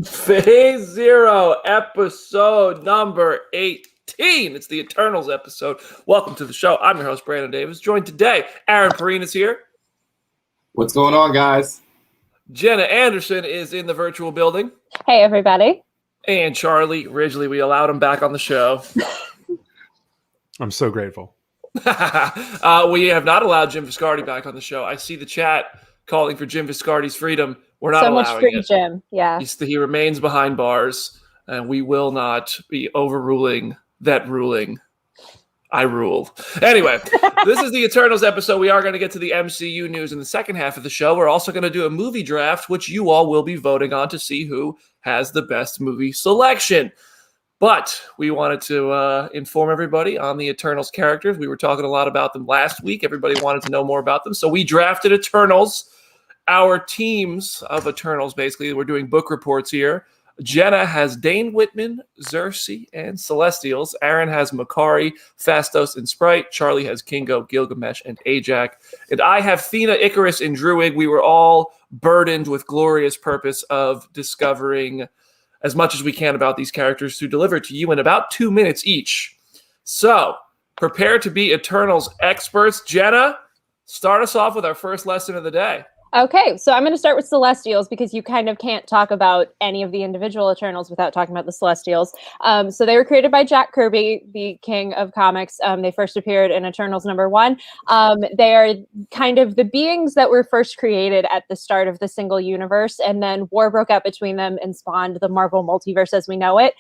Phase Zero, episode number 18. It's the Eternals episode. Welcome to the show. I'm your host, Brandon Davis. Joined today, Aaron Perrine is here. What's going on, guys? Jenna Anderson is in the virtual building. Hey, everybody. And Charlie Ridgely, we allowed him back on the show. I'm so grateful. We have not allowed Jim Viscardi back on the show. I see the chat calling for Jim Viscardi's freedom. We're not allowing it. So much free Jim, yeah. He remains behind bars, and we will not be overruling that ruling. I rule. Anyway, this is the Eternals episode. We are going to get to the MCU news in the second half of the show. We're also going to do a movie draft, which you all will be voting on to see who has the best movie selection. But we wanted to inform everybody on the Eternals characters. We were talking a lot about them last week. Everybody wanted to know more about them. So we drafted Eternals, our teams of Eternals, basically. We're doing book reports here. Jenna has Dane Whitman, Sersi, and Celestials. Aaron has Makkari, Phastos, and Sprite. Charlie has Kingo, Gilgamesh, and Ajak. And I have Thena, Ikaris, and Druig. We were all burdened with glorious purpose of discovering as much as we can about these characters to deliver to you in about 2 minutes each. So, prepare to be Eternals experts. Jenna, start us off with our first lesson of the day. Okay, so I'm going to start with Celestials because you kind of can't talk about any of the individual Eternals without talking about the Celestials. So they were created by Jack Kirby, the king of comics. They first appeared in Eternals #1. They are kind of the beings that were first created at the start of the single universe, and then war broke out between them and spawned the Marvel multiverse as we know it.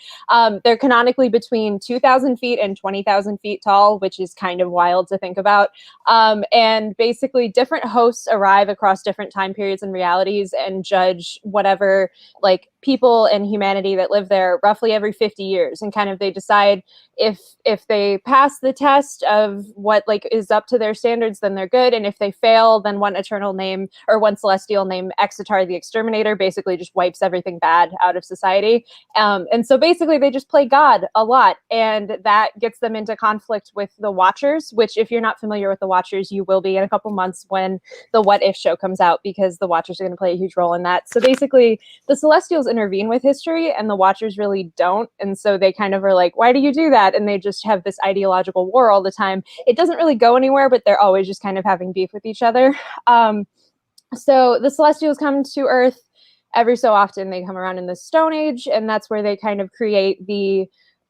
They're canonically between 2,000 feet and 20,000 feet tall, which is kind of wild to think about. And basically different hosts arrive across different time periods and realities and judge whatever like people and humanity that live there roughly every 50 years, and kind of they decide if they pass the test of what like is up to their standards, then they're good, and if they fail, then one eternal name or one celestial named Exitar the Exterminator basically just wipes everything bad out of society. And so basically they just play God a lot, and that gets them into conflict with the Watchers, which if you're not familiar with the Watchers, you will be in a couple months when the What If show comes out, because the Watchers are going to play a huge role in that. So basically the Celestials intervene with history and the Watchers really don't, and so they kind of are like, why do you do that? And they just have this ideological war all the time. It doesn't really go anywhere, but they're always just kind of having beef with each other. So the Celestials come to Earth every so often. They come around in the Stone Age, and that's where they kind of create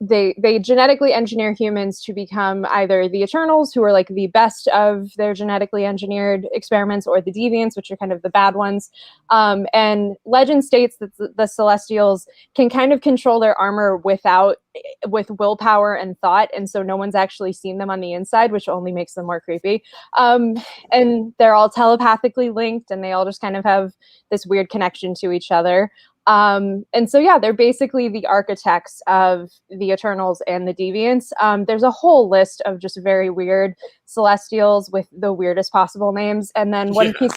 they genetically engineer humans to become either the Eternals, who are like the best of their genetically engineered experiments, or the Deviants, which are kind of the bad ones. And legend states that the Celestials can kind of control their armor with willpower and thought, and so no one's actually seen them on the inside, which only makes them more creepy. And they're all telepathically linked, and they all just kind of have this weird connection to each other. And so, yeah, they're basically the architects of the Eternals and the Deviants. There's a whole list of just very weird Celestials with the weirdest possible names. And then one piece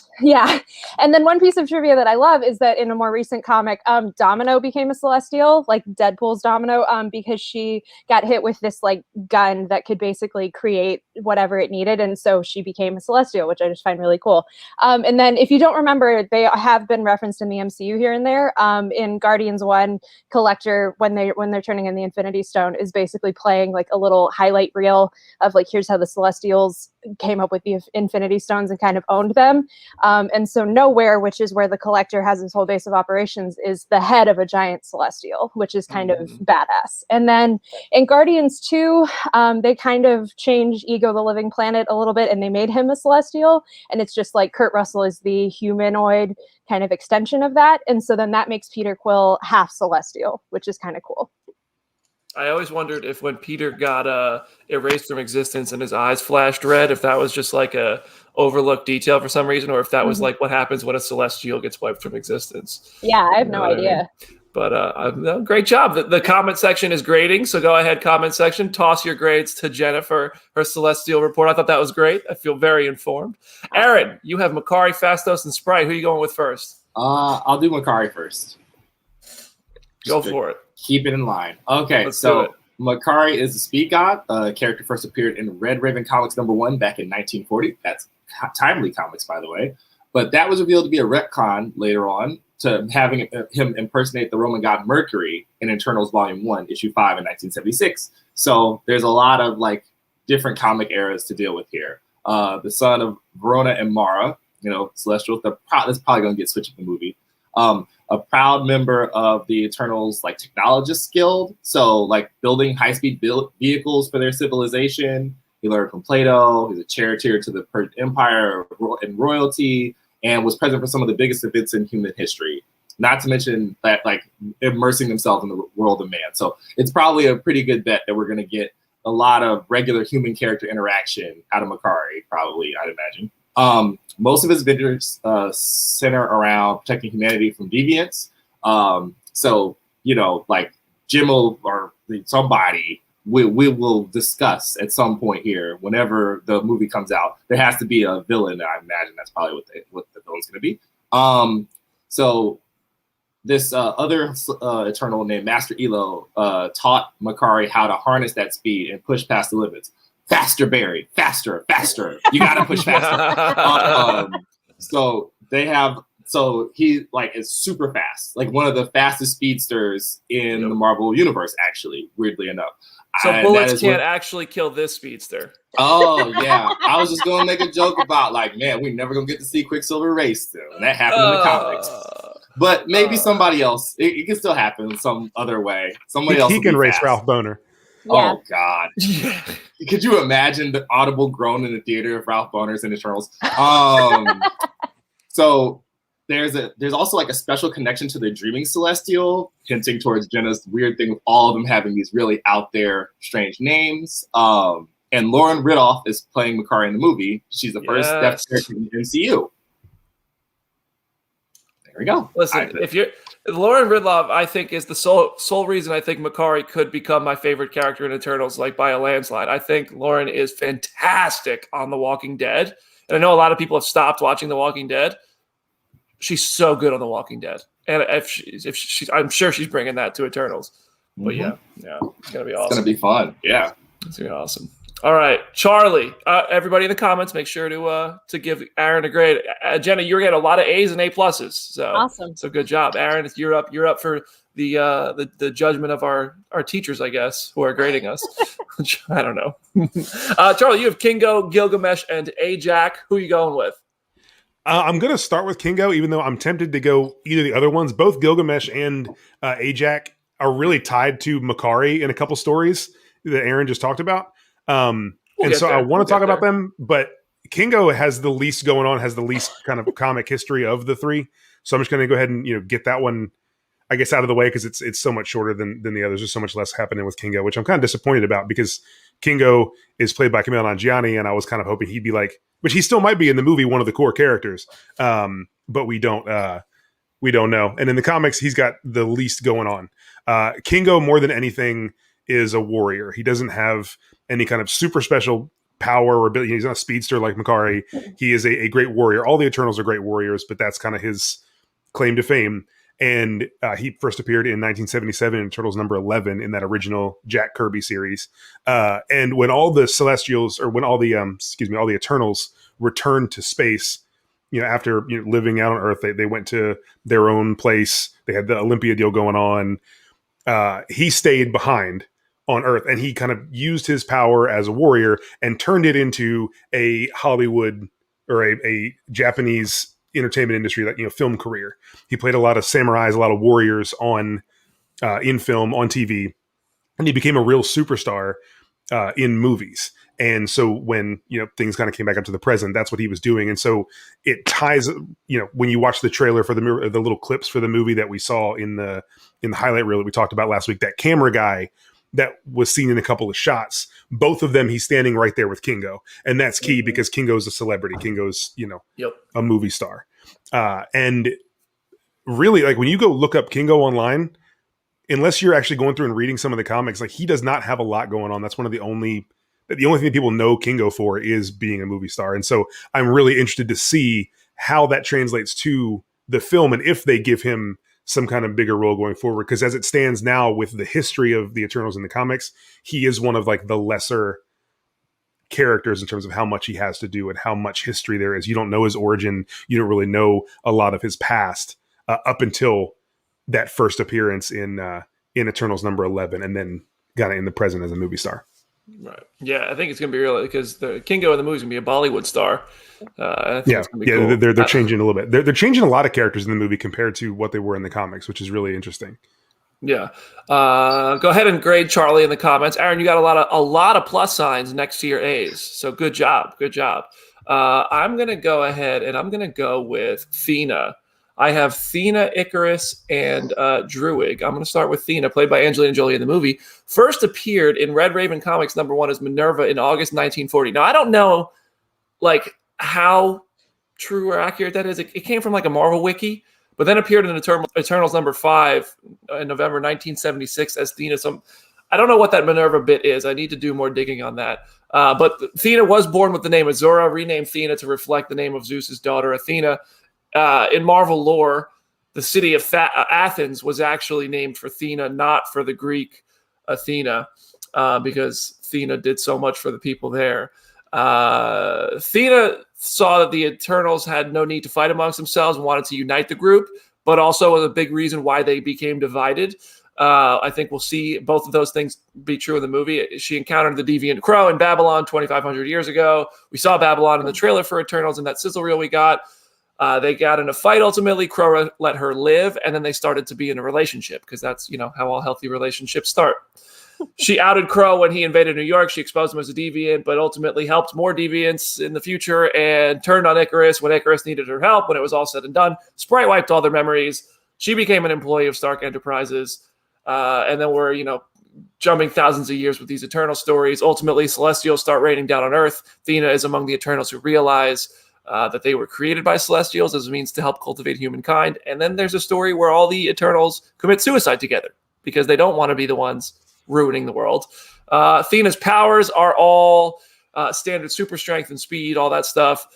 of trivia that I love is that in a more recent comic, Domino became a Celestial, like Deadpool's Domino, because she got hit with this like gun that could basically create whatever it needed. And so she became a Celestial, which I just find really cool. And then if you don't remember, they have been referenced in the MCU here and there. In Guardians 1, Collector, when they're turning in the Infinity Stone, is basically playing like a little highlight reel of like, here's how the Celestials came up with the Infinity Stones and kind of owned them. And so Nowhere, which is where the Collector has his whole base of operations, is the head of a giant Celestial, which is kind of badass. And then in Guardians 2, they kind of changed Ego the Living Planet a little bit, and they made him a Celestial. And it's just like Kurt Russell is the humanoid kind of extension of that. And so then that makes Peter Quill half Celestial, which is kind of cool. I always wondered if when Peter got erased from existence and his eyes flashed red, if that was just like a overlooked detail for some reason, or if that was like what happens when a Celestial gets wiped from existence. Yeah, I have no idea. I mean? But great job. The comment section is grading, so go ahead, comment section. Toss your grades to Jennifer, her Celestial report. I thought that was great. I feel very informed. Aaron, you have Makkari, Phastos, and Sprite. Who are you going with first? I'll do Makkari first. Go for it. Keep it in line. Okay, so Makkari is the speed god. Character first appeared in Red Raven Comics #1 back in 1940. That's timely comics, by the way. But that was revealed to be a retcon later on. to having him impersonate the Roman god Mercury in Eternals Volume 1, Issue 5 in 1976. So there's a lot of like different comic eras to deal with here. The son of Verona and Mara, Celestials, that's probably going to get switched in the movie. A proud member of the Eternals like Technologists Guild, so like building high-speed vehicles for their civilization. He learned from Plato. He's a charioteer to the Persian Empire and royalty, and was present for some of the biggest events in human history. Not to mention that like immersing himself in the world of man. So it's probably a pretty good bet that we're going to get a lot of regular human character interaction out of Makkari, probably, I'd imagine. Most of his adventures center around protecting humanity from deviants. So, like Jimmel or somebody, we will discuss at some point here, whenever the movie comes out. There has to be a villain. I imagine that's probably what the villain's going to be. So this other Eternal named Master Elo taught Makkari how to harness that speed and push past the limits. Faster, Barry. Faster. You got to push faster. So he like is super fast, like one of the fastest speedsters in the Marvel universe, actually, weirdly enough. So bullets can't actually kill this speedster. Oh, yeah. I was just going to make a joke about like, man, we're never going to get to see Quicksilver race still. And that happened in the comics. But maybe somebody else, it can still happen some other way. Somebody else he can race Ralph Boner. Yeah. Oh, God. Could you imagine the audible groan in the theater of Ralph Boner's in Eternals? So there's also like a special connection to the Dreaming Celestial, hinting towards Jenna's weird thing with all of them having these really out there, strange names. And Lauren Ridolph is playing Makkari in the movie. She's the first deaf character in the MCU. There we go. Listen, Lauren Ridloff, I think, is the sole reason I think Makkari could become my favorite character in Eternals, like by a landslide. I think Lauren is fantastic on The Walking Dead, and I know a lot of people have stopped watching The Walking Dead. She's so good on The Walking Dead, and if she's, I'm sure she's bringing that to Eternals. But yeah, it's gonna be awesome. It's gonna be fun. Yeah, it's gonna be awesome. All right, Charlie. Everybody in the comments, make sure to give Aaron a grade. Jenna, you're getting a lot of A's and A pluses. So awesome. So good job, Aaron. You're up for the judgment of our teachers, I guess, who are grading us. I don't know. Charlie, you have Kingo, Gilgamesh, and Ajak. Who are you going with? I'm going to start with Kingo, even though I'm tempted to go either of the other ones. Both Gilgamesh and Ajak are really tied to Makkari in a couple stories that Aaron just talked about. I want to talk about them, but Kingo has the least going on, has the least kind of comic history of the three. So I'm just going to go ahead and get that one, I guess, out of the way because it's so much shorter than the others. There's so much less happening with Kingo, which I'm kind of disappointed about because Kingo is played by Kumail Nanjiani, and I was kind of hoping he'd be like, which he still might be in the movie, one of the core characters, but we don't know. And in the comics, he's got the least going on. Kingo, more than anything, is a warrior. He doesn't have any kind of super special power or ability. He's not a speedster like Makkari. He is a great warrior. All the Eternals are great warriors, but that's kind of his claim to fame. And he first appeared in 1977 in Turtles number 11 in that original Jack Kirby series. And when all the Celestials, or when all the all the Eternals returned to space, after living out on Earth, they went to their own place. They had the Olympia deal going on. He stayed behind on Earth, and he kind of used his power as a warrior and turned it into a Hollywood or a Japanese entertainment industry, like film career. He played a lot of samurais, a lot of warriors on in film, on TV, and he became a real superstar in movies. And so when things kind of came back up to the present, that's what he was doing. And so it ties, when you watch the trailer for the little clips for the movie that we saw in the highlight reel that we talked about last week, that camera guy that was seen in a couple of shots, both of them, he's standing right there with Kingo. And that's key because Kingo's a celebrity. Kingo's, a movie star. And really, like, when you go look up Kingo online, unless you're actually going through and reading some of the comics, like, he does not have a lot going on. That's the only thing that people know Kingo for is being a movie star. And so I'm really interested to see how that translates to the film and if they give him some kind of bigger role going forward. Because as it stands now with the history of the Eternals in the comics, he is one of like the lesser characters in terms of how much he has to do and how much history there is. You don't know his origin. You don't really know a lot of his past. up until that first appearance in Eternals number 11, and then got in the present as a movie star. Right. Yeah, I think it's gonna be real because the Kingo in the movie is gonna be a Bollywood star. I think Yeah, it's gonna be cool. they're changing a little bit. They're changing a lot of characters in the movie compared to what they were in the comics, which is really interesting. Yeah. Go ahead and grade Charlie in the comments. Aaron, you got a lot of plus signs next to your A's. So good job. Good job. I'm gonna go ahead and I'm gonna go with Thena. I have Thena, Ikaris, and Druig. I'm going to start with Thena, played by Angelina Jolie in the movie. First appeared in Red Raven Comics #1 as Minerva in August 1940. Now, I don't know like how true or accurate that is. It came from like a Marvel wiki, but then appeared in Eternals #5 in November 1976 as Thena. I don't know what that Minerva bit is. I need to do more digging on that. But Thena was born with the name Azura, renamed Thena to reflect the name of Zeus's daughter, Athena. In Marvel lore, the city of Athens was actually named for Thena, not for the Greek Athena, because Thena did so much for the people there. Thena saw that the Eternals had no need to fight amongst themselves and wanted to unite the group, but also was a big reason why they became divided. I think we'll see both of those things be true in the movie. She encountered the Deviant Crow in Babylon 2,500 years ago. We saw Babylon in the trailer for Eternals and that sizzle reel we got. They got in a fight ultimately. Crow let her live, and then they started to be in a relationship because that's, how all healthy relationships start. She outed Crow when he invaded New York. She exposed him as a deviant, but ultimately helped more deviants in the future and turned on Ikaris when Ikaris needed her help. When it was all said and done, Sprite wiped all their memories. She became an employee of Stark Enterprises. And then we're, jumping thousands of years with these Eternal stories. Ultimately, Celestials start raining down on Earth. Thena is among the Eternals who realize that they were created by Celestials as a means to help cultivate humankind. And then there's a story where all the Eternals commit suicide together because they don't want to be the ones ruining the world. Thena's powers are all standard super strength and speed, all that stuff.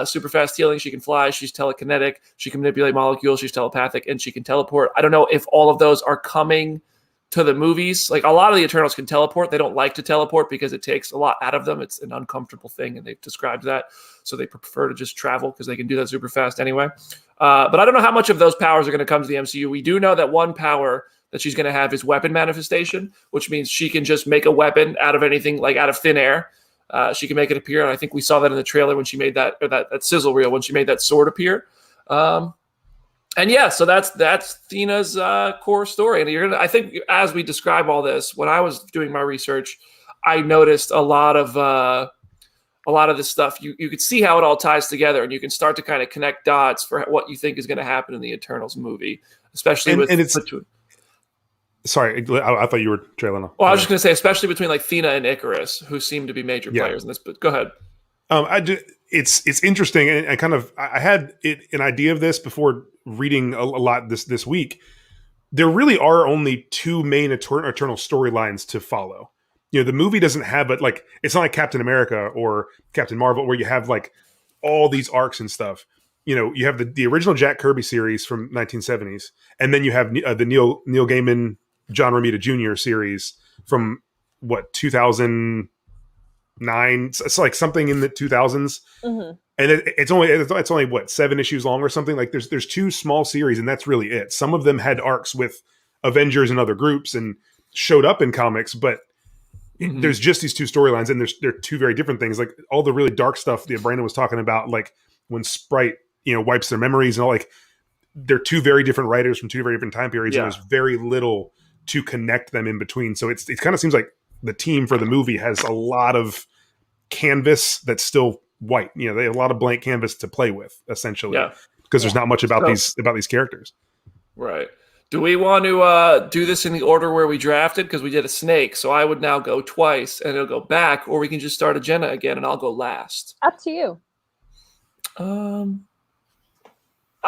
Super fast healing. She can fly. She's telekinetic. She can manipulate molecules. She's telepathic, and she can teleport. I don't know if all of those are coming to the movies. Like a lot of the Eternals can teleport. They don't like to teleport because it takes a lot out of them. It's an uncomfortable thing, and they've described that. So they prefer to just travel because they can do that super fast anyway. But I don't know how much of those powers are going to come to the MCU. We do know that one power that she's going to have is weapon manifestation, which means she can just make a weapon out of anything, like out of thin air. She can make it appear, and I think we saw that in the trailer when she made that sizzle reel when she made that sword appear. And yeah, so that's Thena's core story. And I think as we describe all this, when I was doing my research, I noticed a lot of this stuff. You could see how it all ties together, and you can start to kind of connect dots for what you think is going to happen in the Eternals movie, especially Sorry, I thought you were trailing off. Well, I was just going to say, especially between like Thena and Ikaris, who seem to be major players in this. But go ahead. It's interesting, and I had an idea of this before reading a lot this week. There really are only two main Eternal storylines to follow. The movie doesn't have it, like it's not like Captain America or Captain Marvel where you have like all these arcs and stuff. You have the original Jack Kirby series from 1970s, and then you have the Neil Gaiman, John Romita Jr. series from 2009. It's like something in the 2000s, and it's only what 7 issues long or something. Like there's 2 small series, and that's really it. Some of them had arcs with Avengers and other groups and showed up in comics, but there's just these 2 storylines, and they're 2 very different things. Like all the really dark stuff that Brandon was talking about, like when Sprite wipes their memories and all, like they're 2 very different writers from 2 very different time periods, and there's very little to connect them in between. So it kind of seems like the team for the movie has a lot of canvas that's still white. They have a lot of blank canvas to play with, essentially, because there's not much about these characters. Right. Do we want to do this in the order where we drafted? Because we did a snake, so I would now go twice, and it'll go back, or we can just start a Jenna again, and I'll go last. Up to you. I'll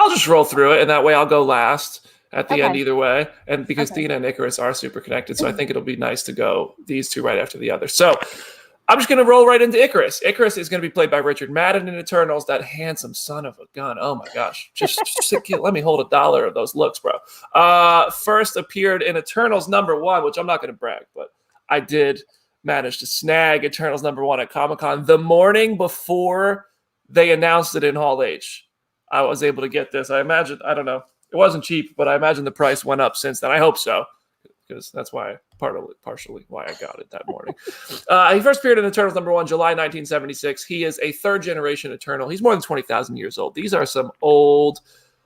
just roll through it, and that way I'll go last at the end either way. And because Thena and Ikaris are super connected, so I think it'll be nice to go these 2 right after the other. So I'm just going to roll right into Ikaris. Ikaris is going to be played by Richard Madden in Eternals, that handsome son of a gun. Oh my gosh. Just let me hold $1 of those looks, bro. First appeared in Eternals #1, which I'm not going to brag, but I did manage to snag Eternals #1 at Comic-Con the morning before they announced it in Hall H. I was able to get this. I imagine, I don't know, It wasn't cheap, but I imagine the price went up since then. I hope so, because that's why partially why I got it that morning. He first appeared in Eternals #1, July 1976. He is a third generation Eternal. He's more than 20,000 years old. These are some old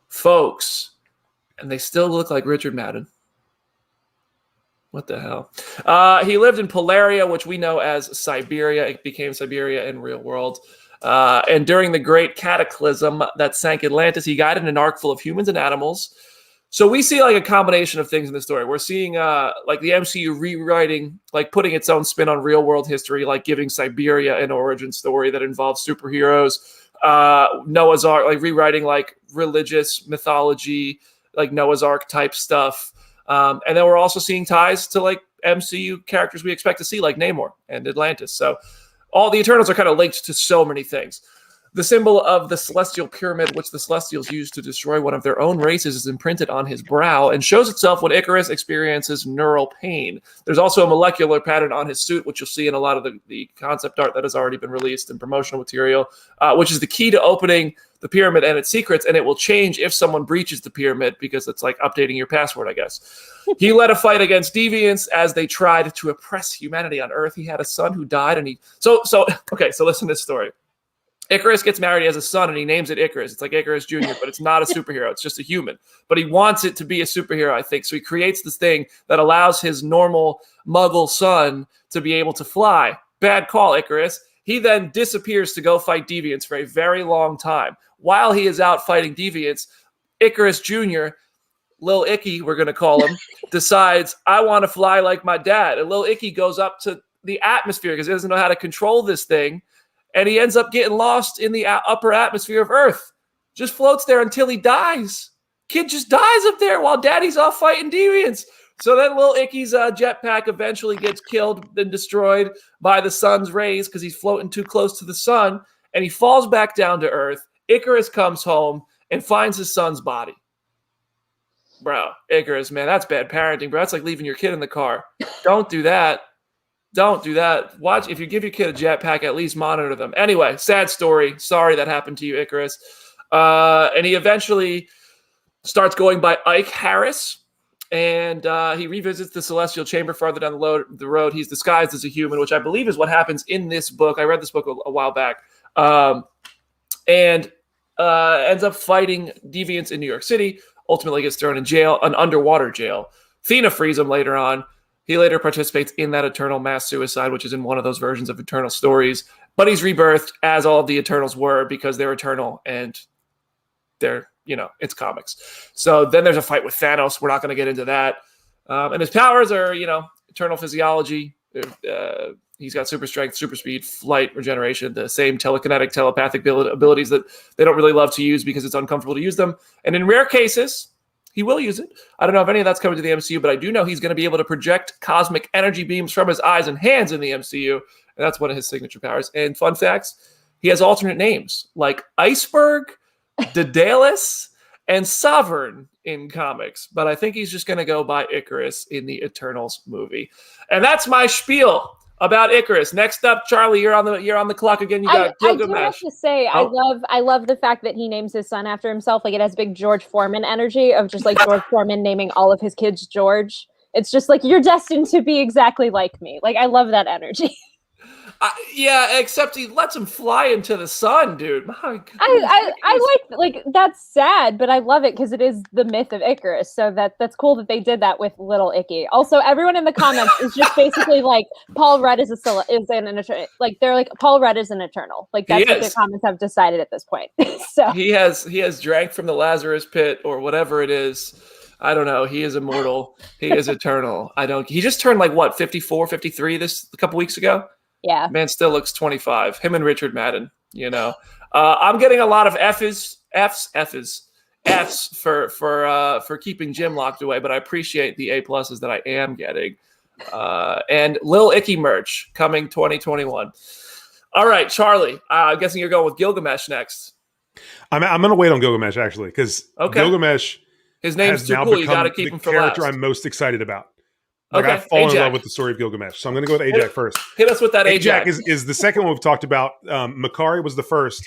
folks, and they still look like Richard Madden. What the hell? He lived in Polaria, which we know as Siberia. It became Siberia in real world. And during the Great Cataclysm that sank Atlantis, he guided an ark full of humans and animals. So we see like a combination of things in the story. We're seeing like the MCU rewriting, like putting its own spin on real world history, like giving Siberia an origin story that involves superheroes. Noah's Ark, like rewriting like religious mythology, like Noah's Ark type stuff. And then we're also seeing ties to like MCU characters we expect to see, like Namor and Atlantis. So all the Eternals are kind of linked to so many things. The symbol of the celestial pyramid, which the Celestials used to destroy one of their own races, is imprinted on his brow and shows itself when Ikaris experiences neural pain. There's also a molecular pattern on his suit, which you'll see in a lot of the concept art that has already been released in promotional material, which is the key to opening the pyramid and its secrets, and it will change if someone breaches the pyramid because it's like updating your password, I guess. He led a fight against Deviants as they tried to oppress humanity on Earth. He had a son who died, and so listen to this story. Ikaris gets married, he has a son, and he names it Ikaris. It's like Ikaris Jr., but it's not a superhero. It's just a human. But he wants it to be a superhero, I think. So he creates this thing that allows his normal muggle son to be able to fly. Bad call, Ikaris. He then disappears to go fight Deviants for a very long time. While he is out fighting Deviants, Ikaris Jr., Lil Icky, we're going to call him, decides, I want to fly like my dad. And Lil Icky goes up to the atmosphere because he doesn't know how to control this thing. And he ends up getting lost in the upper atmosphere of Earth. Just floats there until he dies. Kid just dies up there while daddy's off fighting Deviants. So then Lil Icky's jetpack eventually gets killed and destroyed by the sun's rays because he's floating too close to the sun. And he falls back down to Earth. Ikaris comes home and finds his son's body. Bro, Ikaris, man, that's bad parenting, bro. That's like leaving your kid in the car. Don't do that. Don't do that. Watch, if you give your kid a jetpack, at least monitor them. Anyway, sad story. Sorry that happened to you, Ikaris. And he eventually starts going by Ikaris, and he revisits the Celestial Chamber farther down the road. He's disguised as a human, which I believe is what happens in this book. I read this book a while back. And ends up fighting Deviants in New York City, ultimately gets thrown in jail, an underwater jail. Thena frees him later on. He later participates in that Eternal mass suicide, which is in one of those versions of Eternal stories. But he's rebirthed as all of the Eternals were because they're Eternal and they're, it's comics. So then there's a fight with Thanos. We're not going to get into that. And his powers are, Eternal physiology. He's got super strength, super speed, flight, regeneration, the same telekinetic, telepathic abilities that they don't really love to use because it's uncomfortable to use them. And in rare cases, he will use it. I don't know if any of that's coming to the MCU, but I do know he's going to be able to project cosmic energy beams from his eyes and hands in the MCU. And that's one of his signature powers. And fun facts, he has alternate names like Iceberg, Daedalus, and Sovereign in comics. But I think he's just going to go by Ikaris in the Eternals movie. And that's my spiel about Ikaris. Next up, Charlie, you're on the clock again. You got Gilgamesh. I do have to say, I love the fact that he names his son after himself. Like, it has big George Foreman energy of just like George Foreman naming all of his kids George. It's just like, you're destined to be exactly like me. Like, I love that energy. Yeah, except he lets him fly into the sun, dude. My God. I like that's sad, but I love it because it is the myth of Ikaris. So that's cool that they did that with Little Icky. Also, everyone in the comments is just basically like Paul Rudd is an eternal. Like they're like Paul Rudd is an eternal. Like that's what the comments have decided at this point. So he has drank from the Lazarus pit or whatever it is. I don't know. He is immortal. He is eternal. He just turned like what 54, 53 a couple weeks ago. Yeah. Man still looks 25. Him and Richard Madden, I'm getting a lot of F's for keeping Jim locked away, but I appreciate the A+ that I am getting. And Lil Icky merch coming 2021. All right, Charlie, I'm guessing you're going with Gilgamesh next. I'm going to wait on Gilgamesh, actually, because Gilgamesh his name's too cool. You got to keep him for last. The character I'm most excited about. Like, I fall in love with the story of Gilgamesh. So I'm going to go with Ajak first. Hit us with that Ajak. Ajak is the second one we've talked about. Makkari was the first.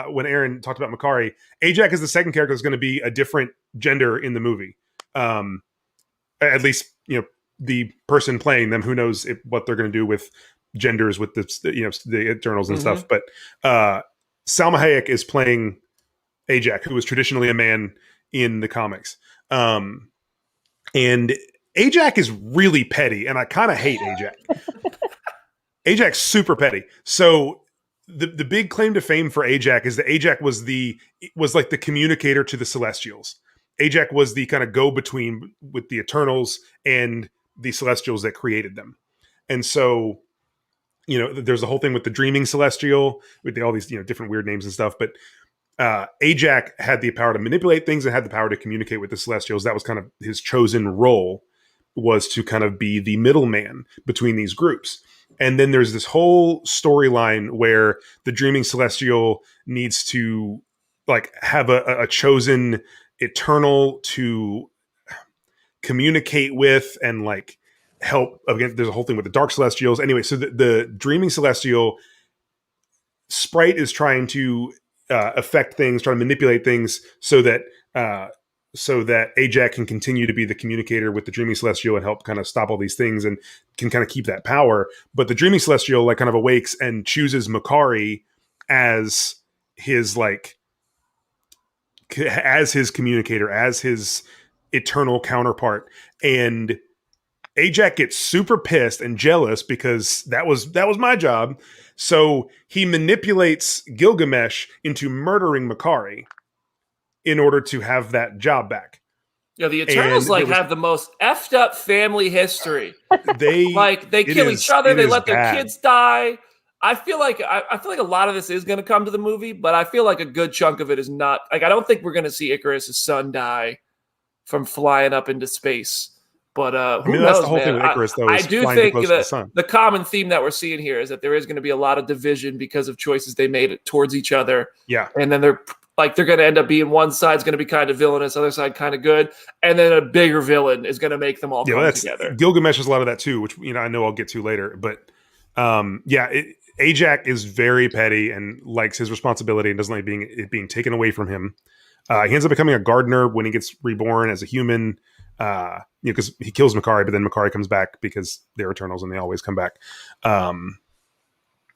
when Aaron talked about Makkari, Ajak is the second character that's going to be a different gender in the movie. At least, the person playing them, who knows what they're going to do with genders with the Eternals and stuff. But Salma Hayek is playing Ajak, who was traditionally a man in the comics. And Ajak is really petty, and I kind of hate Ajak. Ajak's super petty. So the big claim to fame for Ajak is that Ajak was like the communicator to the Celestials. Ajak was the kind of go-between with the Eternals and the Celestials that created them. And so, there's a whole thing with the Dreaming Celestial, with all these, different weird names and stuff. But Ajak had the power to manipulate things and had the power to communicate with the Celestials. That was kind of his chosen role, was to kind of be the middleman between these groups. And then there's this whole storyline where the Dreaming Celestial needs to have a chosen Eternal to communicate with and help. Again, there's a whole thing with the Dark Celestials. Anyway, so the Dreaming Celestial, Sprite is trying to affect things, trying to manipulate things so that Ajak can continue to be the communicator with the Dreaming Celestial and help kind of stop all these things and can kind of keep that power. But the Dreaming Celestial kind of awakes and chooses Makkari as his communicator, as his eternal counterpart. And Ajak gets super pissed and jealous because that was my job. So he manipulates Gilgamesh into murdering Makkari in order to have that job back. Yeah, the Eternals have the most effed up family history. They kill each other. They let their kids die. I feel like a lot of this is going to come to the movie, but I feel like a good chunk of it is not. I don't think we're going to see Ikaris' son die from flying up into space. But who knows, that's the whole man. thing with Ikaris, though. I do think that the common theme that we're seeing here is that there is going to be a lot of division because of choices they made towards each other. Yeah, and then they're going to end up being one side's going to be kind of villainous, other side kind of good, and then a bigger villain is going to make them all come together. Gilgamesh has a lot of that too, which I know I'll get to later. But Ajak is very petty and likes his responsibility and doesn't like it being taken away from him. He ends up becoming a gardener when he gets reborn as a human, because he kills Makkari, but then Makkari comes back because they're Eternals and they always come back.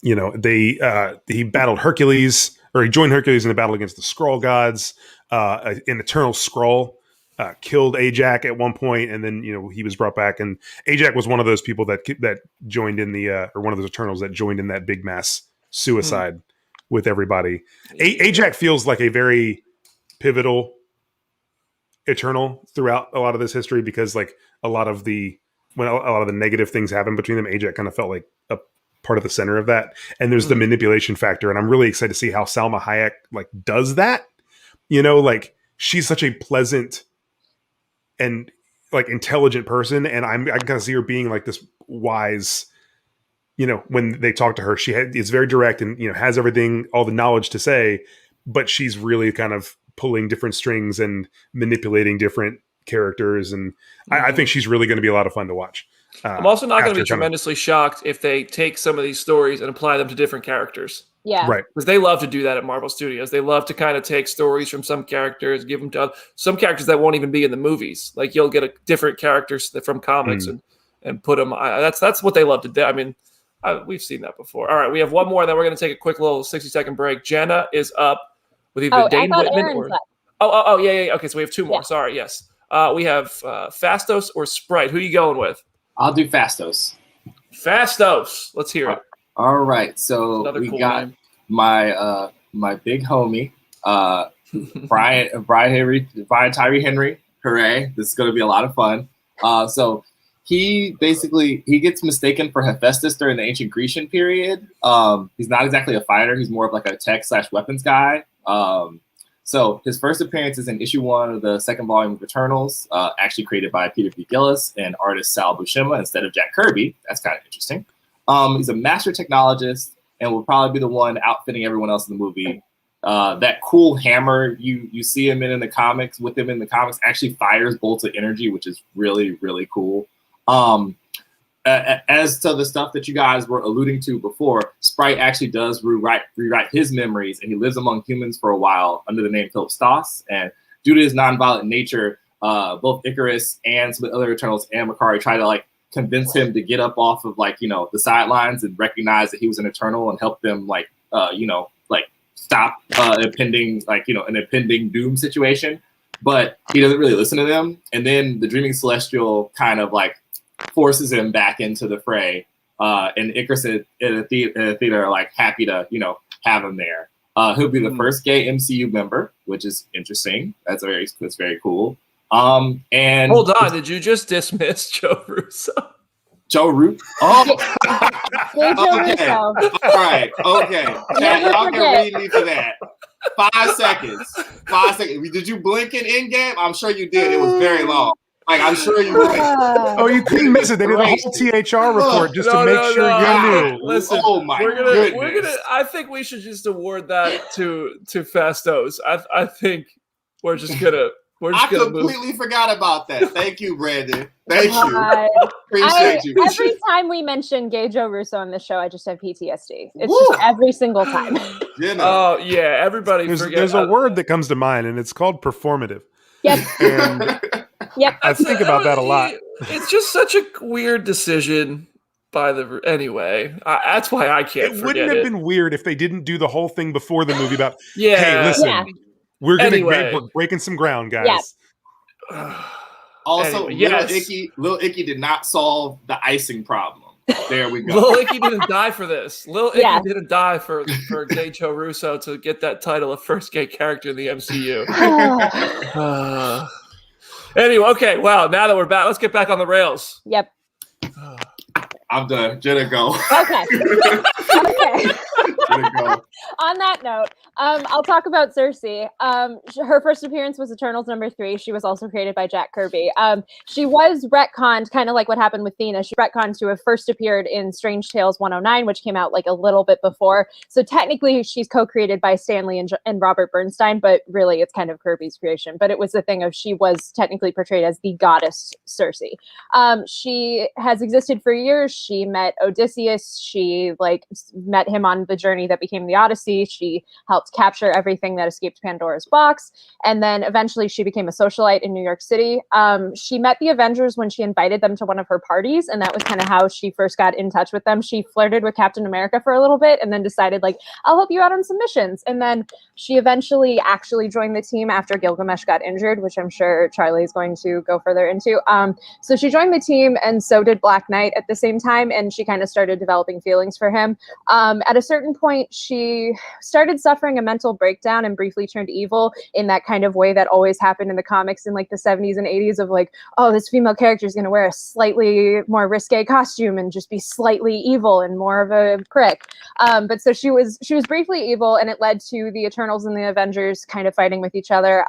He battled Hercules, or he joined Hercules in the battle against the Skrull gods. An Eternal Skrull killed Ajak at one point, and then he was brought back. And Ajak was one of those people that joined in or one of those Eternals that joined in that big mass suicide with everybody. Ajak feels like a very pivotal Eternal throughout a lot of this history, because when a lot of the negative things happen between them, Ajak kind of felt like a part of the center of that. And there's the manipulation factor, and I'm really excited to see how Salma Hayek does that. She's such a pleasant and intelligent person, and I kind of see her being this wise. When they talk to her, is very direct and has everything, all the knowledge to say, but she's really kind of pulling different strings and manipulating different characters, and I think she's really going to be a lot of fun to watch. I'm also not going to be tremendously shocked if they take some of these stories and apply them to different characters. Yeah, right. Because they love to do that at Marvel Studios. They love to kind of take stories from some characters, give them to some characters that won't even be in the movies. You'll get a different characters from comics and put them. That's what they love to do. I mean, we've seen that before. All right, we have one more, and then we're going to take a quick little 60-second break. Jenna is up with either Dane Whitman or... yeah. Okay, so we have two more. Yeah. Sorry, yes. We have Phastos or Sprite. Who are you going with? I'll do Phastos. Phastos. Let's hear it. All right. So we cool got name. My big homie, Brian Tyree Henry. Hooray. This is going to be a lot of fun. So he gets mistaken for Hephaestus during the ancient Grecian period. He's not exactly a fighter. He's more of a tech/weapons guy. So his first appearance is in issue 1 of the second volume of Eternals, actually created by Peter B. Gillis and artist Sal Buscema instead of Jack Kirby. That's kind of interesting. He's a master technologist and will probably be the one outfitting everyone else in the movie. That cool hammer you see him in the comics, with him in the comics, actually fires bolts of energy, which is really, really cool. as to the stuff that you guys were alluding to before, Sprite actually does rewrite his memories, and he lives among humans for a while under the name Phastos. And due to his nonviolent nature, both Ikaris and some of the other Eternals and Makkari try to like convince him to get up off of like, the sidelines and recognize that he was an Eternal and help them like, stop an impending doom situation. But he doesn't really listen to them. And then the Dreaming Celestial kind of like forces him back into the fray. And Ikaris and Thena are like happy to, have him there. He'll be the first gay MCU member, which is interesting. That's very cool. And hold on, did you just dismiss Joe Russo? Joe Russo? Oh, Joe okay. Russo. All right. Okay. Chat, y'all can read me for that. 5 seconds. 5 seconds. Did you blink in Endgame? I'm sure you did. It was very long. Like, I'm sure you blinked. Oh, you couldn't miss it. They did a whole THR report just to make sure you knew. Listen, oh my goodness. I think we should just award that to Phastos. I think we're just gonna completely forgot about that. Thank you, Brandon. Thank you. Appreciate you. Every time we mention gay Joe Russo on this show, I just have PTSD. It's just every single time. Oh yeah, everybody. There's a word that comes to mind, and it's called performative. Yep. And yep. I think about that a lot. It's just such a weird decision by the. Anyway, that's why I can't. It wouldn't have been weird if they didn't do the whole thing before the movie about. Yeah. Hey, listen. Yeah. We're breaking some ground, guys. Yeah. Also, anyway, Lil Icky did not solve the icing problem. There we go. Lil Icky didn't die for this. Lil Icky didn't die for gay Joe Russo to get that title of first gay character in the MCU. Anyway, okay. Well, now that we're back, let's get back on the rails. Yep. I'm done. Jenna, go. Okay. Okay. Jenna, go. On that note, I'll talk about Sersi. Her first appearance was Eternals #3. She was also created by Jack Kirby. She was retconned, kind of like what happened with Thena. She retconned to have first appeared in Strange Tales 109, which came out like a little bit before. So technically, she's co-created by Stanley and Robert Bernstein, but really it's kind of Kirby's creation. But it was the thing of she was technically portrayed as the goddess Sersi. She has existed for years. She met Odysseus. She met him on the journey that became the Odyssey. She helped capture everything that escaped Pandora's box. And then eventually she became a socialite in New York City. She met the Avengers when she invited them to one of her parties. And that was kind of how she first got in touch with them. She flirted with Captain America for a little bit and then decided I'll help you out on some missions. And then she eventually actually joined the team after Gilgamesh got injured, which I'm sure Charlie is going to go further into. So she joined the team and so did Black Knight at the same time. And she kind of started developing feelings for him. At a certain point, she started suffering a mental breakdown and briefly turned evil in that kind of way that always happened in the comics in the 70s and 80s of this female character is going to wear a slightly more risque costume and just be slightly evil and more of a prick. But so she was briefly evil, and it led to the Eternals and the Avengers kind of fighting with each other.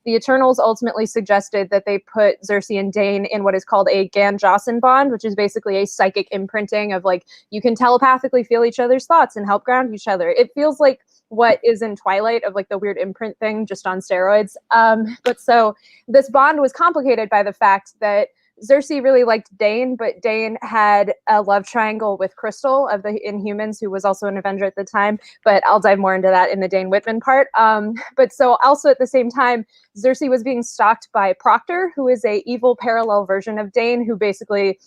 The Eternals ultimately suggested that they put Sersi and Dane in what is called a Gan-Jossen bond, which is basically a psychic imprinting of you can telepathically feel each other's thoughts and help ground each other. It feels like what is in Twilight of the weird imprint thing just on steroids. But so this bond was complicated by the fact that Sersi really liked Dane, but Dane had a love triangle with Crystal of the Inhumans, who was also an Avenger at the time. But I'll dive more into that in the Dane Whitman part. But so also at the same time, Sersi was being stalked by Proctor, who is a evil parallel version of Dane, who basically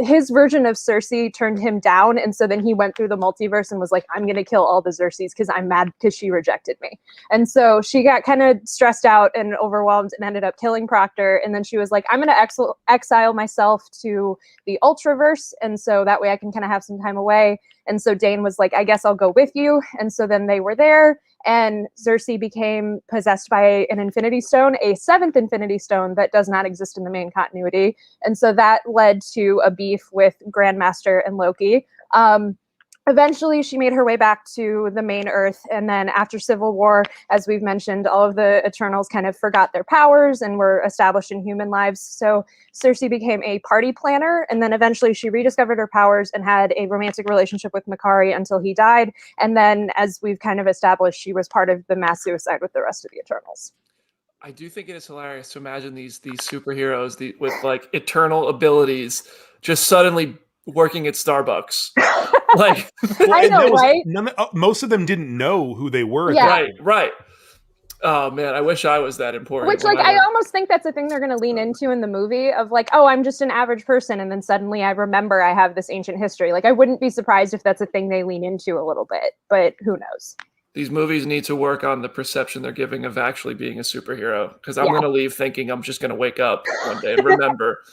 his version of Sersi turned him down. And so then he went through the multiverse and was like, I'm going to kill all the Xerxes because I'm mad because she rejected me. And so she got kind of stressed out and overwhelmed and ended up killing Proctor. And then she was like, I'm going to exile myself to the Ultraverse. And so that way I can kind of have some time away. And so Dane was like, I guess I'll go with you. And so then they were there. And Sersi became possessed by an Infinity Stone, a 7th Infinity Stone that does not exist in the main continuity. And so that led to a beef with Grandmaster and Loki. Eventually, she made her way back to the main Earth. And then after Civil War, as we've mentioned, all of the Eternals kind of forgot their powers and were established in human lives. So Sersi became a party planner. And then eventually she rediscovered her powers and had a romantic relationship with Makkari until he died. And then, as we've kind of established, she was part of the mass suicide with the rest of the Eternals. I do think it is hilarious to imagine these superheroes with eternal abilities just suddenly working at Starbucks. Like, I know, right? Most of them didn't know who they were. At Yeah. that point. right. Oh man, I wish I was that important. Which, like, I almost think that's a thing they're going to lean into in the movie of like, oh, I'm just an average person, and then suddenly I remember I have this ancient history. Like, I wouldn't be surprised if that's a thing they lean into a little bit, but who knows? These movies need to work on the perception they're giving of actually being a superhero, because I'm going to leave thinking I'm just going to wake up one day and remember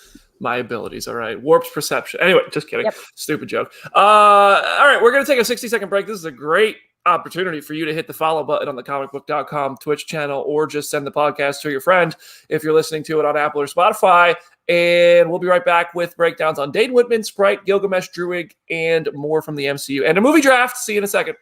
my abilities. All right. Warped perception. Anyway, just kidding. Yep. Stupid joke. All right. We're going to take a 60-second break. This is a great opportunity for you to hit the follow button on the Comicbook.com Twitch channel, or just send the podcast to your friend if you're listening to it on Apple or Spotify. And we'll be right back with breakdowns on Dane Whitman, Sprite, Gilgamesh, Druig, and more from the MCU and a movie draft. See you in a second.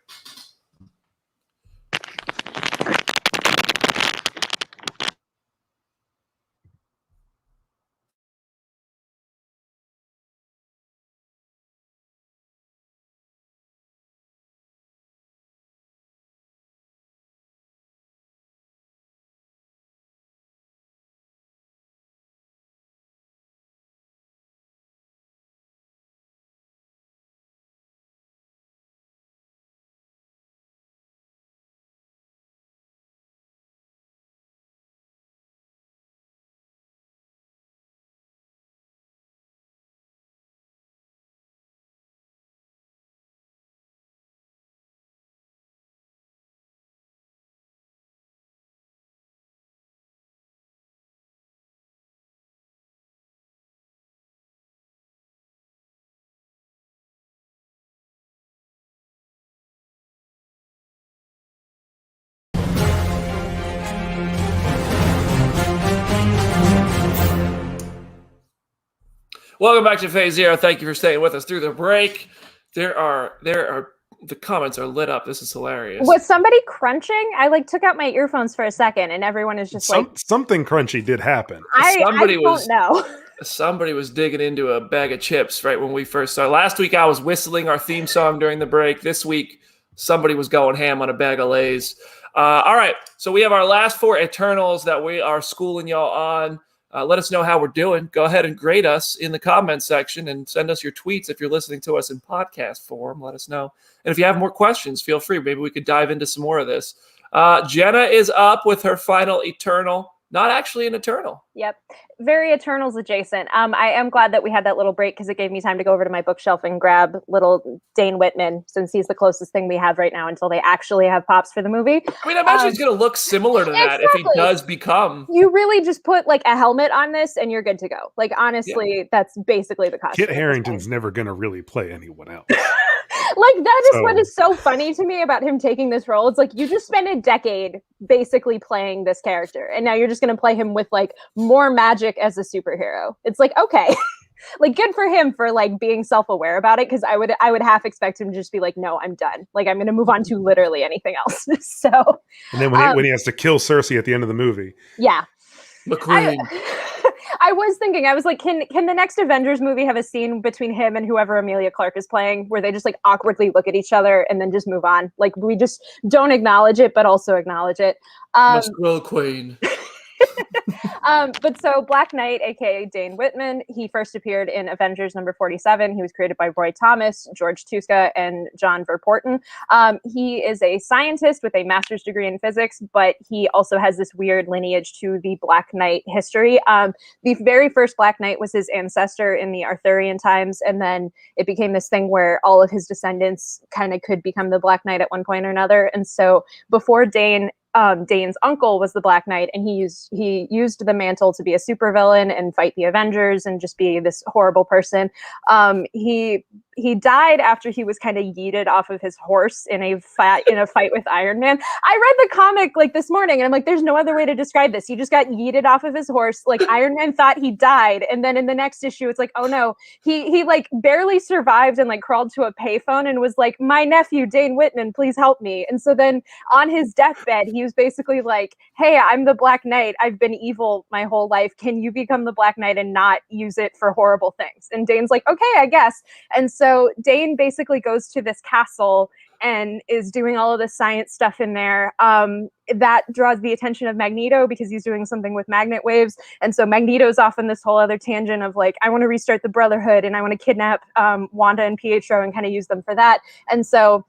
Welcome back to Phase Zero. Thank you for staying with us through the break. There are the comments are lit up. This is hilarious. Was somebody crunching? I like took out my earphones for a second, and everyone is just something crunchy did happen. I don't know. Somebody was digging into a bag of chips right when we first started. Last week I was whistling our theme song during the break. This week somebody was going ham on a bag of Lay's. All right, so we have our last 4 Eternals that we are schooling y'all on. Let us know how we're doing. Go ahead and grade us in the comments section and send us your tweets if you're listening to us in podcast form. Let us know. And if you have more questions, feel free. Maybe we could dive into some more of this. Jenna is up with her final Eternal. Not actually an Eternal. Yep. Very Eternals adjacent. I am glad that we had that little break because it gave me time to go over to my bookshelf and grab little Dane Whitman, since he's the closest thing we have right now until they actually have pops for the movie. I mean, I imagine he's going to look similar to that if he does become. You really just put like a helmet on this and you're good to go. Like, honestly, that's basically the costume. Kit Harington's never going to really play anyone else. Like, that is what is so funny to me about him taking this role. It's like, you just spent a decade basically playing this character, and now you're just going to play him with like more magic as a superhero. It's like, okay. Like, good for him for like being self-aware about it, because I would half expect him to just be like, no, I'm done. Like, I'm going to move on to literally anything else. So, and then when he has to kill Sersi at the end of the movie, yeah, McQueen. I was thinking, I was like, can the next Avengers movie have a scene between him and whoever Emilia Clarke is playing where they just like awkwardly look at each other and then just move on? Like, we just don't acknowledge it, but also acknowledge it. Musquil Queen. But so Black Knight, aka Dane Whitman, he first appeared in Avengers number 47. He was created by Roy Thomas, George Tuska, and John Verporten. He is a scientist with a master's degree in physics, but he also has this weird lineage to the Black Knight history. The very first Black Knight was his ancestor in the Arthurian times, and then it became this thing where all of his descendants kind of could become the Black Knight at one point or another. And so before Dane, Dane's uncle was the Black Knight, and he used the mantle to be a supervillain and fight the Avengers and just be this horrible person. He died after he was kind of yeeted off of his horse in a fight with Iron Man. I read the comic like this morning, and I'm like, there's no other way to describe this. He just got yeeted off of his horse. Like, Iron Man thought he died, and then in the next issue, it's like, oh no, he like barely survived and like crawled to a payphone and was like, my nephew Dane Whitman, please help me. And so then on his deathbed, he was basically like, hey, I'm the Black Knight. I've been evil my whole life. Can you become the Black Knight and not use it for horrible things? And Dane's like, okay, I guess. And so Dane basically goes to this castle and is doing all of the science stuff in there. That draws the attention of Magneto because he's doing something with magnet waves. And so Magneto's off on this whole other tangent of like, I want to restart the Brotherhood and I want to kidnap Wanda and Pietro and kind of use them for that. And so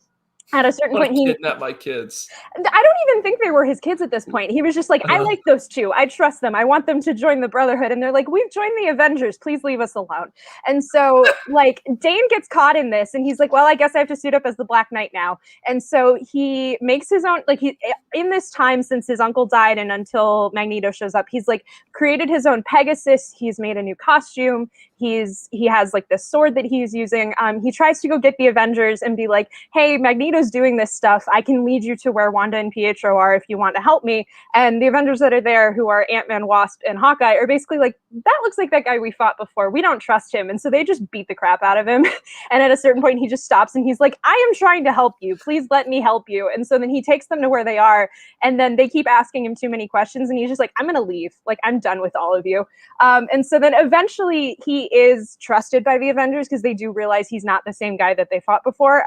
at a certain point, he kidnapped my kids. I don't even think they were his kids at this point. He was just like, I like those two. I trust them. I want them to join the Brotherhood. And they're like, we've joined the Avengers. Please leave us alone. And so, like, Dane gets caught in this, and he's like, well, I guess I have to suit up as the Black Knight now. And so he makes his own, like, he in this time since his uncle died and until Magneto shows up, he's like created his own Pegasus. He's made a new costume. He has like this sword that he's using. He tries to go get the Avengers and be like, hey, Magneto's doing this stuff. I can lead you to where Wanda and Pietro are if you want to help me. And the Avengers that are there, who are Ant-Man, Wasp, and Hawkeye, are basically like, that looks like that guy we fought before. We don't trust him. And so they just beat the crap out of him. And at a certain point, he just stops and he's like, I am trying to help you. Please let me help you. And so then he takes them to where they are. And then they keep asking him too many questions. And he's just like, I'm going to leave. Like, I'm done with all of you. And so then eventually he is trusted by the Avengers because they do realize he's not the same guy that they fought before.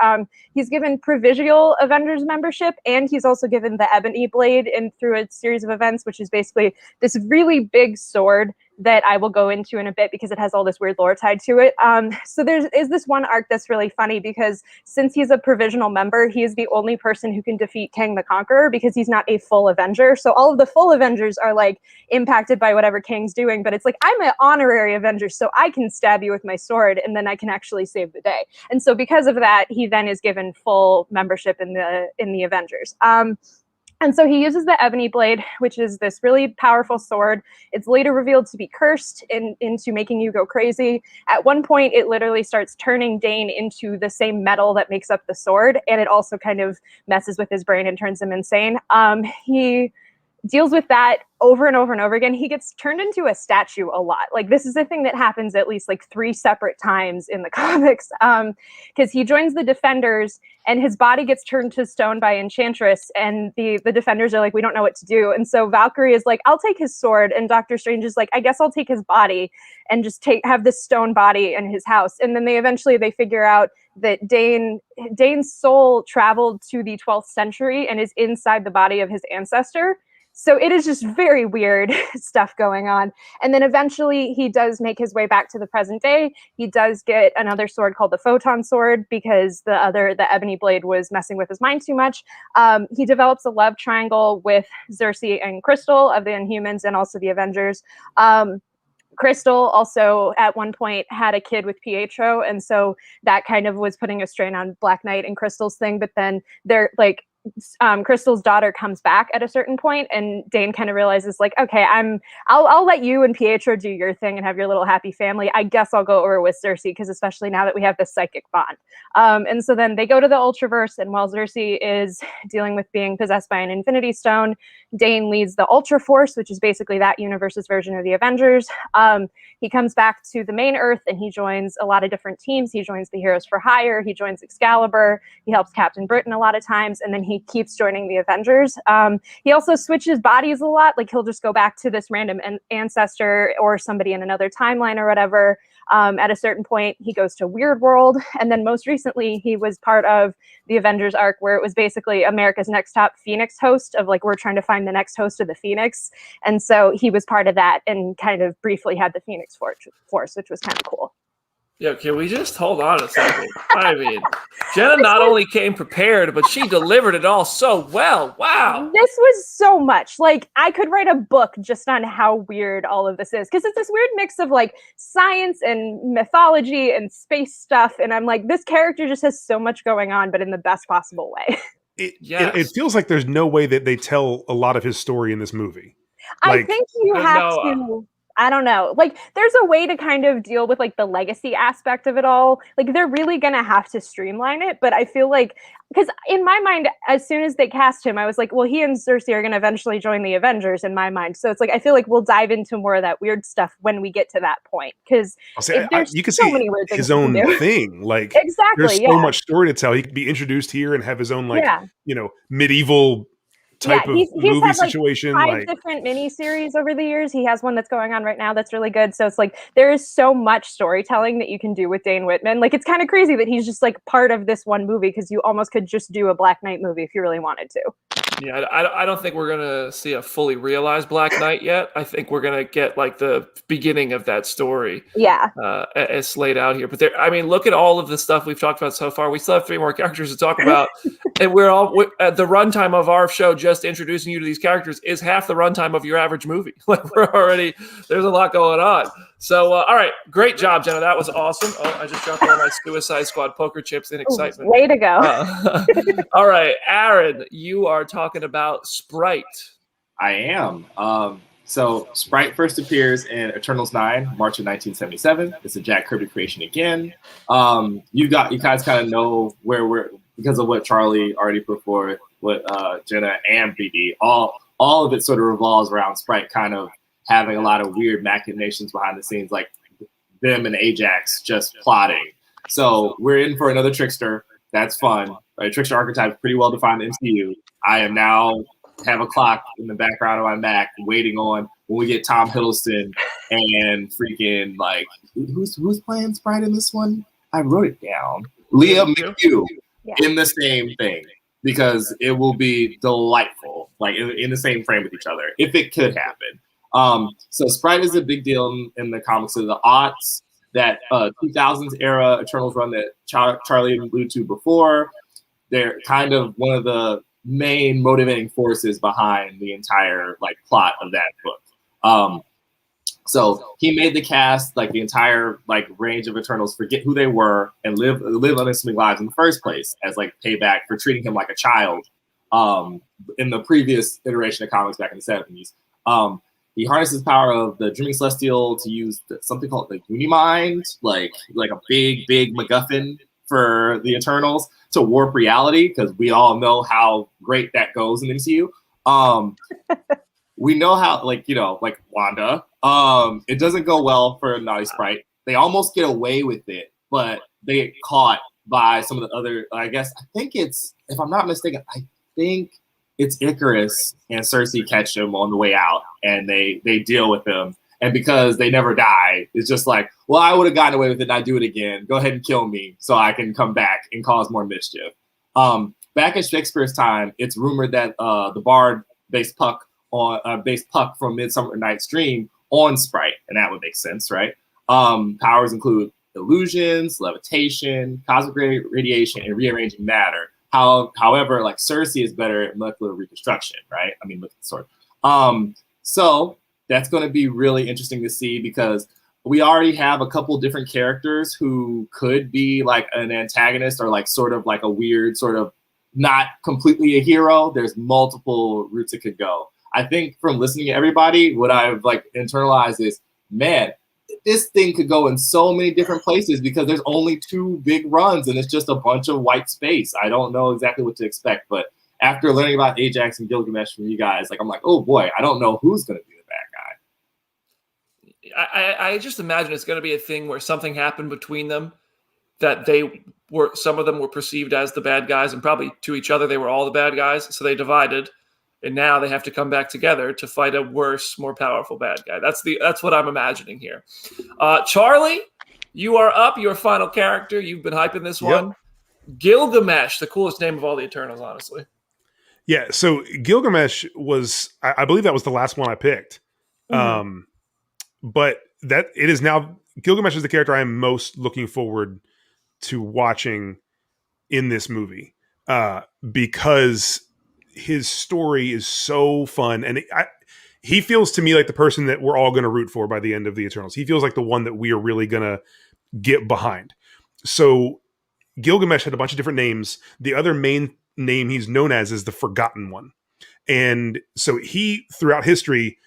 He's given provisional Avengers membership, and he's also given the Ebony Blade through a series of events, which is basically this really big sword that I will go into in a bit because it has all this weird lore tied to it. So there is this one arc that's really funny because since he's a provisional member, he is the only person who can defeat Kang the Conqueror because he's not a full Avenger. So all of the full Avengers are like impacted by whatever Kang's doing, but it's like, I'm an honorary Avenger, so I can stab you with my sword and then I can actually save the day. And so because of that, he then is given full membership in the Avengers. And so he uses the Ebony Blade, which is this really powerful sword. It's later revealed to be cursed into making you go crazy. At one point, it literally starts turning Dane into the same metal that makes up the sword, and it also kind of messes with his brain and turns him insane. He deals with that over and over and over again. He gets turned into a statue a lot. Like, this is a thing that happens at least like 3 separate times in the comics, because he joins the Defenders and his body gets turned to stone by Enchantress, and the Defenders are like, we don't know what to do. And so Valkyrie is like, I'll take his sword, and Doctor Strange is like, I guess I'll take his body and just have this stone body in his house. And then they figure out that Dane's soul traveled to the 12th century and is inside the body of his ancestor. So it is just very weird stuff going on. And then eventually he does make his way back to the present day. He does get another sword called the Photon Sword because the Ebony Blade was messing with his mind too much. He develops a love triangle with Sersi and Crystal of the Inhumans and also the Avengers. Crystal also at one point had a kid with Pietro, and so that kind of was putting a strain on Black Knight and Crystal's thing. But then they're like, Crystal's daughter comes back at a certain point, and Dane kind of realizes like, okay, I'll let you and Pietro do your thing and have your little happy family. I guess I'll go over with Sersi because especially now that we have this psychic bond. And so then they go to the Ultraverse, and while Sersi is dealing with being possessed by an Infinity Stone, Dane leads the Ultra Force, which is basically that universe's version of the Avengers. He comes back to the main Earth and he joins a lot of different teams. He joins the Heroes for Hire. He joins Excalibur. He helps Captain Britain a lot of times, and then he keeps joining the Avengers. He also switches bodies a lot. Like, he'll just go back to this random ancestor or somebody in another timeline or whatever. At a certain point, he goes to Weird World. And then most recently, he was part of the Avengers arc where it was basically America's Next Top Phoenix host of like, we're trying to find the next host of the Phoenix. And so he was part of that and kind of briefly had the Phoenix Force, which was kind of cool. Yeah, can we just hold on a second? I mean, Jenna not only came prepared, but she delivered it all so well. Wow. This was so much. Like, I could write a book just on how weird all of this is, because it's this weird mix of like science and mythology and space stuff. And I'm like, this character just has so much going on, but in the best possible way. It feels like there's no way that they tell a lot of his story in this movie. I think you have to. I don't know. Like, there's a way to kind of deal with like the legacy aspect of it all. Like, they're really going to have to streamline it. But I feel like, because in my mind, as soon as they cast him, I was like, well, he and Sersi are going to eventually join the Avengers in my mind. So it's like, I feel like we'll dive into more of that weird stuff when we get to that point. Because you can see many weird things his own thing. Like, exactly, there's so much story to tell. He could be introduced here and have his own, like, medieval type of he's movie had like situation. 5 different miniseries over the years. He has one that's going on right now that's really good. So it's like there is so much storytelling that you can do with Dane Whitman. Like it's kind of crazy that he's just like part of this one movie, because you almost could just do a Black Knight movie if you really wanted to. Yeah, I don't think we're gonna see a fully realized Black Knight yet. I think we're gonna get like the beginning of that story. Yeah, as laid out here. But there, I mean, look at all of the stuff we've talked about so far. We still have 3 more characters to talk about, and we're all at the runtime of our show. Just introducing you to these characters is half the runtime of your average movie. Like we're already there's a lot going on. So, all right, great job, Jenna. That was awesome. Oh, I just dropped all my Suicide Squad poker chips in excitement. Ooh, way to go! All right, Aaron, you are talking about Sprite. I am. So Sprite first appears in Eternals 9, March of 1977. It's a Jack Kirby creation again. You guys kind of know where we're, because of what Charlie already put forth, what Jenna and BD, all of it sort of revolves around Sprite kind of having a lot of weird machinations behind the scenes, like them and Ajax just plotting. So we're in for another trickster. That's fun. Right? Trickster archetype is pretty well defined in MCU. I am now have a clock in the background of my Mac waiting on when we get Tom Hiddleston and freaking like who's playing Sprite in this one? I wrote it down. Leah McHugh in the same thing, because it will be delightful, like in the same frame with each other, if it could happen. So Sprite is a big deal in the comics of the aughts, that 2000s era Eternals run that Charlie alluded to before. They're kind of one of the main motivating forces behind the entire like plot of that book. So he made the cast, like the entire like range of Eternals, forget who they were and live unassuming lives in the first place, as like payback for treating him like a child in the previous iteration of comics back in the 70s. He harnesses the power of the Dreaming Celestial to use something called the Unimind, like a big MacGuffin for the Eternals, to warp reality, because we all know how great that goes in the MCU. We know how, like Wanda, it doesn't go well for Naughty Sprite. They almost get away with it, but they get caught by some of the other, I think it's, if I'm not mistaken, I think it's Ikaris and Sersi catch him on the way out, and they deal with him. And because they never die, it's just like, well, I would have gotten away with it, and I do it again. Go ahead and kill me so I can come back and cause more mischief. Back in Shakespeare's time, it's rumored that the Bard based Puck from Midsummer Night's Dream on Sprite, and that would make sense, right? Powers include illusions, levitation, cosmic radiation, and rearranging matter. However, like Sersi is better at molecular reconstruction, right? I mean, look at the sword. So that's going to be really interesting to see, because we already have a couple different characters who could be like an antagonist, or like sort of like a weird sort of not completely a hero. There's multiple routes it could go. I think from listening to everybody, what I've like internalized is, man, this thing could go in so many different places, because there's only 2 big runs and it's just a bunch of white space. I don't know exactly what to expect, but after learning about Ajax and Gilgamesh from you guys, like I'm like, oh boy, I don't know who's going to be the bad guy. I just imagine it's going to be a thing where something happened between them, that some of them were perceived as the bad guys, and probably to each other they were all the bad guys, so they divided. And now they have to come back together to fight a worse, more powerful bad guy. That's what I'm imagining here. Charlie, you are up. Your final character. You've been hyping this one. Gilgamesh, the coolest name of all the Eternals, honestly. Yeah. So Gilgamesh was, I believe that was the last one I picked. Mm-hmm. But that it is now, Gilgamesh is the character I am most looking forward to watching in this movie, because his story is so fun, and he feels to me like the person that we're all going to root for by the end of the Eternals. He feels like the one that we are really going to get behind. So Gilgamesh had a bunch of different names. The other main name he's known as is the Forgotten One. And so he, throughout history,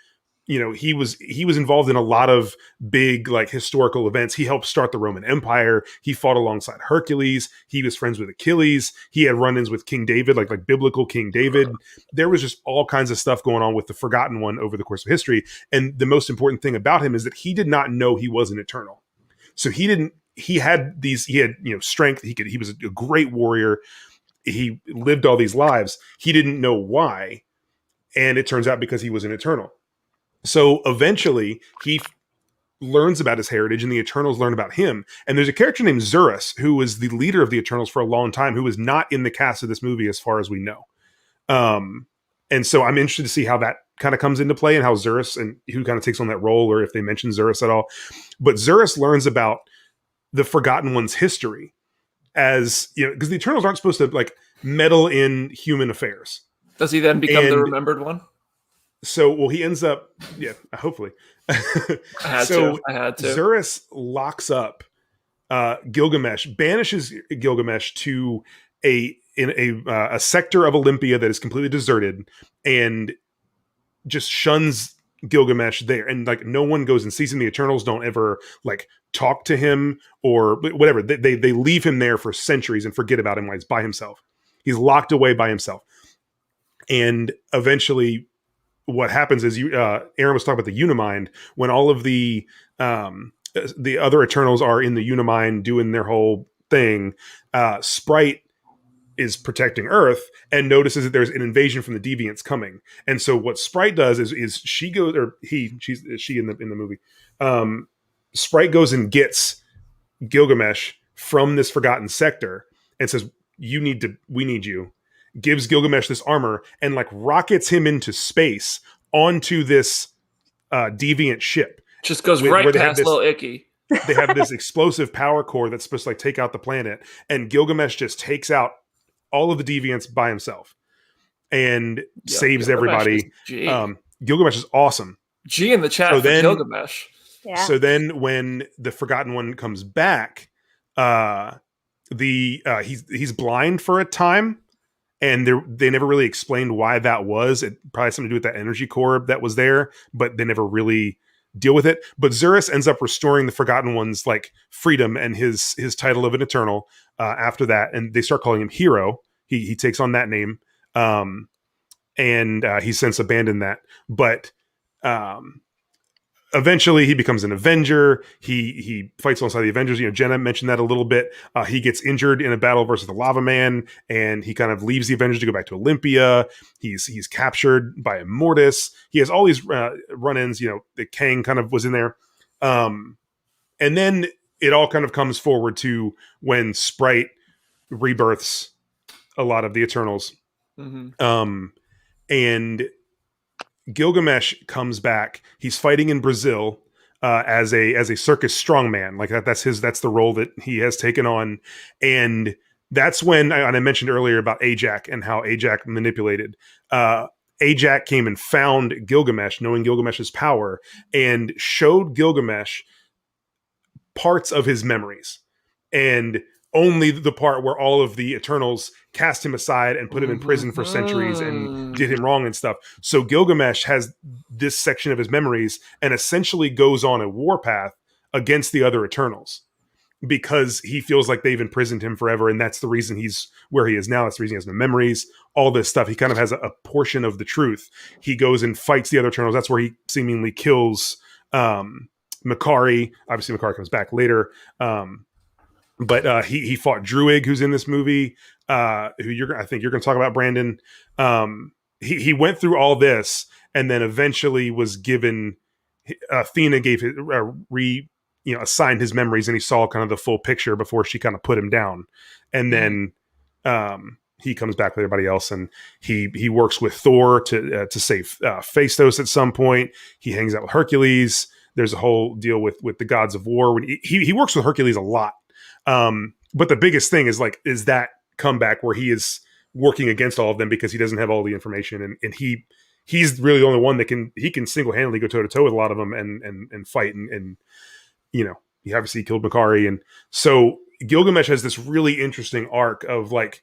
he was involved in a lot of big like historical events. He helped start the Roman Empire. He fought alongside Hercules. He was friends with Achilles. He had run-ins with King David, like biblical King David. There was just all kinds of stuff going on with the Forgotten One over the course of history. And the most important thing about him is that he did not know he was an Eternal. So he had strength. He was a great warrior. He lived all these lives. He didn't know why. And it turns out because he was an Eternal. So eventually he learns about his heritage and the Eternals learn about him. And there's a character named Zurus who was the leader of the Eternals for a long time, who was not in the cast of this movie as far as we know. And so I'm interested to see how that kind of comes into play and how Zurus and who kind of takes on that role, or if they mention Zurus at all. But Zurus learns about the Forgotten One's history, as you know, because the Eternals aren't supposed to like meddle in human affairs. Does he then become the remembered one? So, well, he ends up, yeah, hopefully. I had to. Zurus locks up Gilgamesh, banishes Gilgamesh to a sector of Olympia that is completely deserted, and just shuns Gilgamesh there. And like no one goes and sees him. The Eternals don't ever like talk to him or whatever. They leave him there for centuries and forget about him while he's by himself. He's locked away by himself. And eventually what happens is Aaron was talking about the Unimind, when all of the other Eternals are in the Unimind doing their whole thing. Sprite is protecting Earth and notices that there's an invasion from the Deviants coming. And so what Sprite does is she goes, or she's in the movie. Sprite goes and gets Gilgamesh from this forgotten sector and says, we need you. Gives Gilgamesh this armor and like rockets him into space onto this deviant ship. Just goes right past little Icky. They have this explosive power core that's supposed to like take out the planet, and Gilgamesh just takes out all of the deviants by himself and saves everybody. Gilgamesh is awesome. G in the chat for Gilgamesh. Yeah. So then when the Forgotten One comes back, he's blind for a time, and they never really explained why that was. It probably had something to do with that energy core that was there, but they never really deal with it. But Zurus ends up restoring the Forgotten One's like freedom and his title of an Eternal after that, and they start calling him Hero. He takes on that name, and he's since abandoned that. But eventually he becomes an Avenger. He fights alongside the Avengers. You know, Jenna mentioned that a little bit. He gets injured in a battle versus the Lava Man, and he kind of leaves the Avengers to go back to Olympia. He's captured by Immortus. He has all these run-ins. You know, the Kang kind of was in there. And then it all kind of comes forward to when Sprite rebirths a lot of the Eternals. Mm-hmm. And Gilgamesh comes back. He's fighting in Brazil as a circus strongman. Like that's the role that he has taken on. And that's when I mentioned earlier about Ajak and how Ajak manipulated. Ajak came and found Gilgamesh, knowing Gilgamesh's power, and showed Gilgamesh parts of his memories, and only the part where all of the Eternals cast him aside and put him in prison for centuries and did him wrong and stuff. So Gilgamesh has this section of his memories and essentially goes on a warpath against the other Eternals because he feels like they've imprisoned him forever. And that's the reason he's where he is now. That's the reason he has no memories, all this stuff. He kind of has a portion of the truth. He goes and fights the other Eternals. That's where he seemingly kills Makkari. Obviously Makkari comes back later. But he fought Druig, who's in this movie, who I think you're going to talk about, Brandon. He went through all this and then eventually was given. Thena gave his assigned his memories, and he saw kind of the full picture before she kind of put him down. And then he comes back with everybody else, and he works with Thor to save Phastos at some point. He hangs out with Hercules. There's a whole deal with the gods of war. When he works with Hercules a lot. But the biggest thing is that comeback where he is working against all of them because he doesn't have all the information, and he's really the only one that can single-handedly go toe to toe with a lot of them and fight and he obviously killed Makkari. And so Gilgamesh has this really interesting arc of like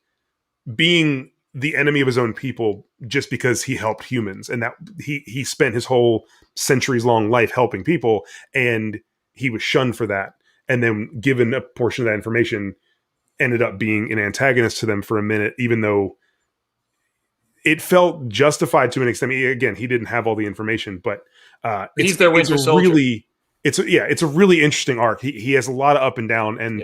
being the enemy of his own people just because he helped humans, and that he spent his whole centuries long life helping people, and he was shunned for that. And then given a portion of that information, ended up being an antagonist to them for a minute, even though it felt justified to an extent. I mean, again, he didn't have all the information, but he's their Winter Soldier. It's a really interesting arc. He has a lot of up and down, and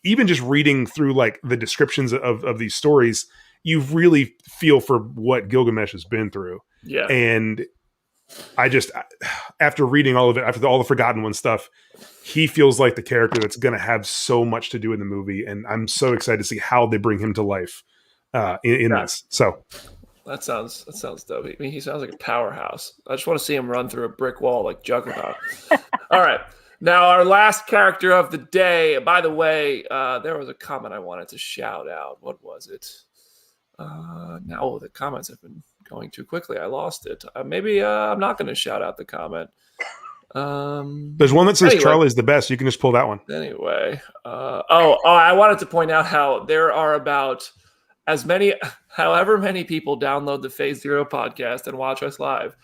even just reading through like the descriptions of these stories, you really feel for what Gilgamesh has been through. Yeah. And after reading all of it, after all the Forgotten One stuff, he feels like the character that's going to have so much to do in the movie. And I'm so excited to see how they bring him to life in this. So that sounds dope. I mean, he sounds like a powerhouse. I just want to see him run through a brick wall like Juggernaut. All right. Now, our last character of the day. By the way, there was a comment I wanted to shout out. What was it? Now the comments have been going too quickly. I lost it. Maybe I'm not going to shout out the comment. There's one that says Charlie's the best. You can just pull that one. Anyway. I wanted to point out how there are about however many people download the Phase Zero podcast and watch us live.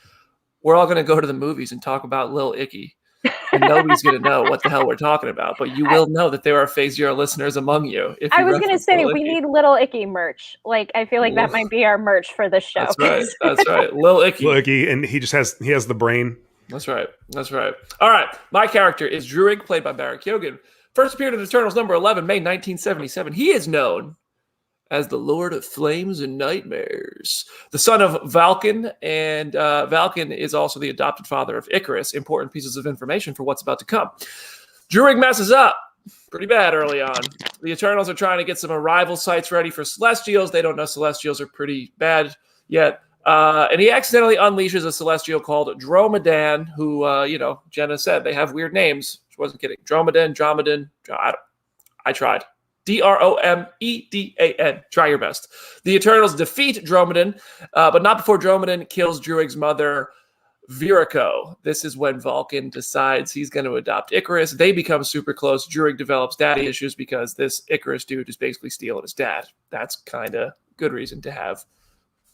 We're all going to go to the movies and talk about Lil Icky. And nobody's going to know what the hell we're talking about, but you will know that there are Phase Zero listeners among you. I was going to say, we need Little Icky merch. Like, I feel like that might be our merch for this show. That's right. Lil Icky. Lil Icky, and he has the brain. That's right. All right. My character is Druig, played by Barry Keoghan. First appeared in Eternals number 11, May 1977. He is known as the Lord of Flames and Nightmares, the son of Valken, and Valken is also the adopted father of Ikaris. Important pieces of information for what's about to come. Druig messes up pretty bad early on. The Eternals are trying to get some arrival sites ready for Celestials. They don't know Celestials are pretty bad yet. And he accidentally unleashes a Celestial called Dromedan, who, Jenna said they have weird names. She wasn't kidding. Dromedan. I tried. Dromedan. Try your best. The Eternals defeat Dromedan, but not before Dromedan kills Druig's mother, Virico. This is when Vulcan decides he's going to adopt Ikaris. They become super close. Druig develops daddy issues because this Ikaris dude is basically stealing his dad. That's kind of good reason to have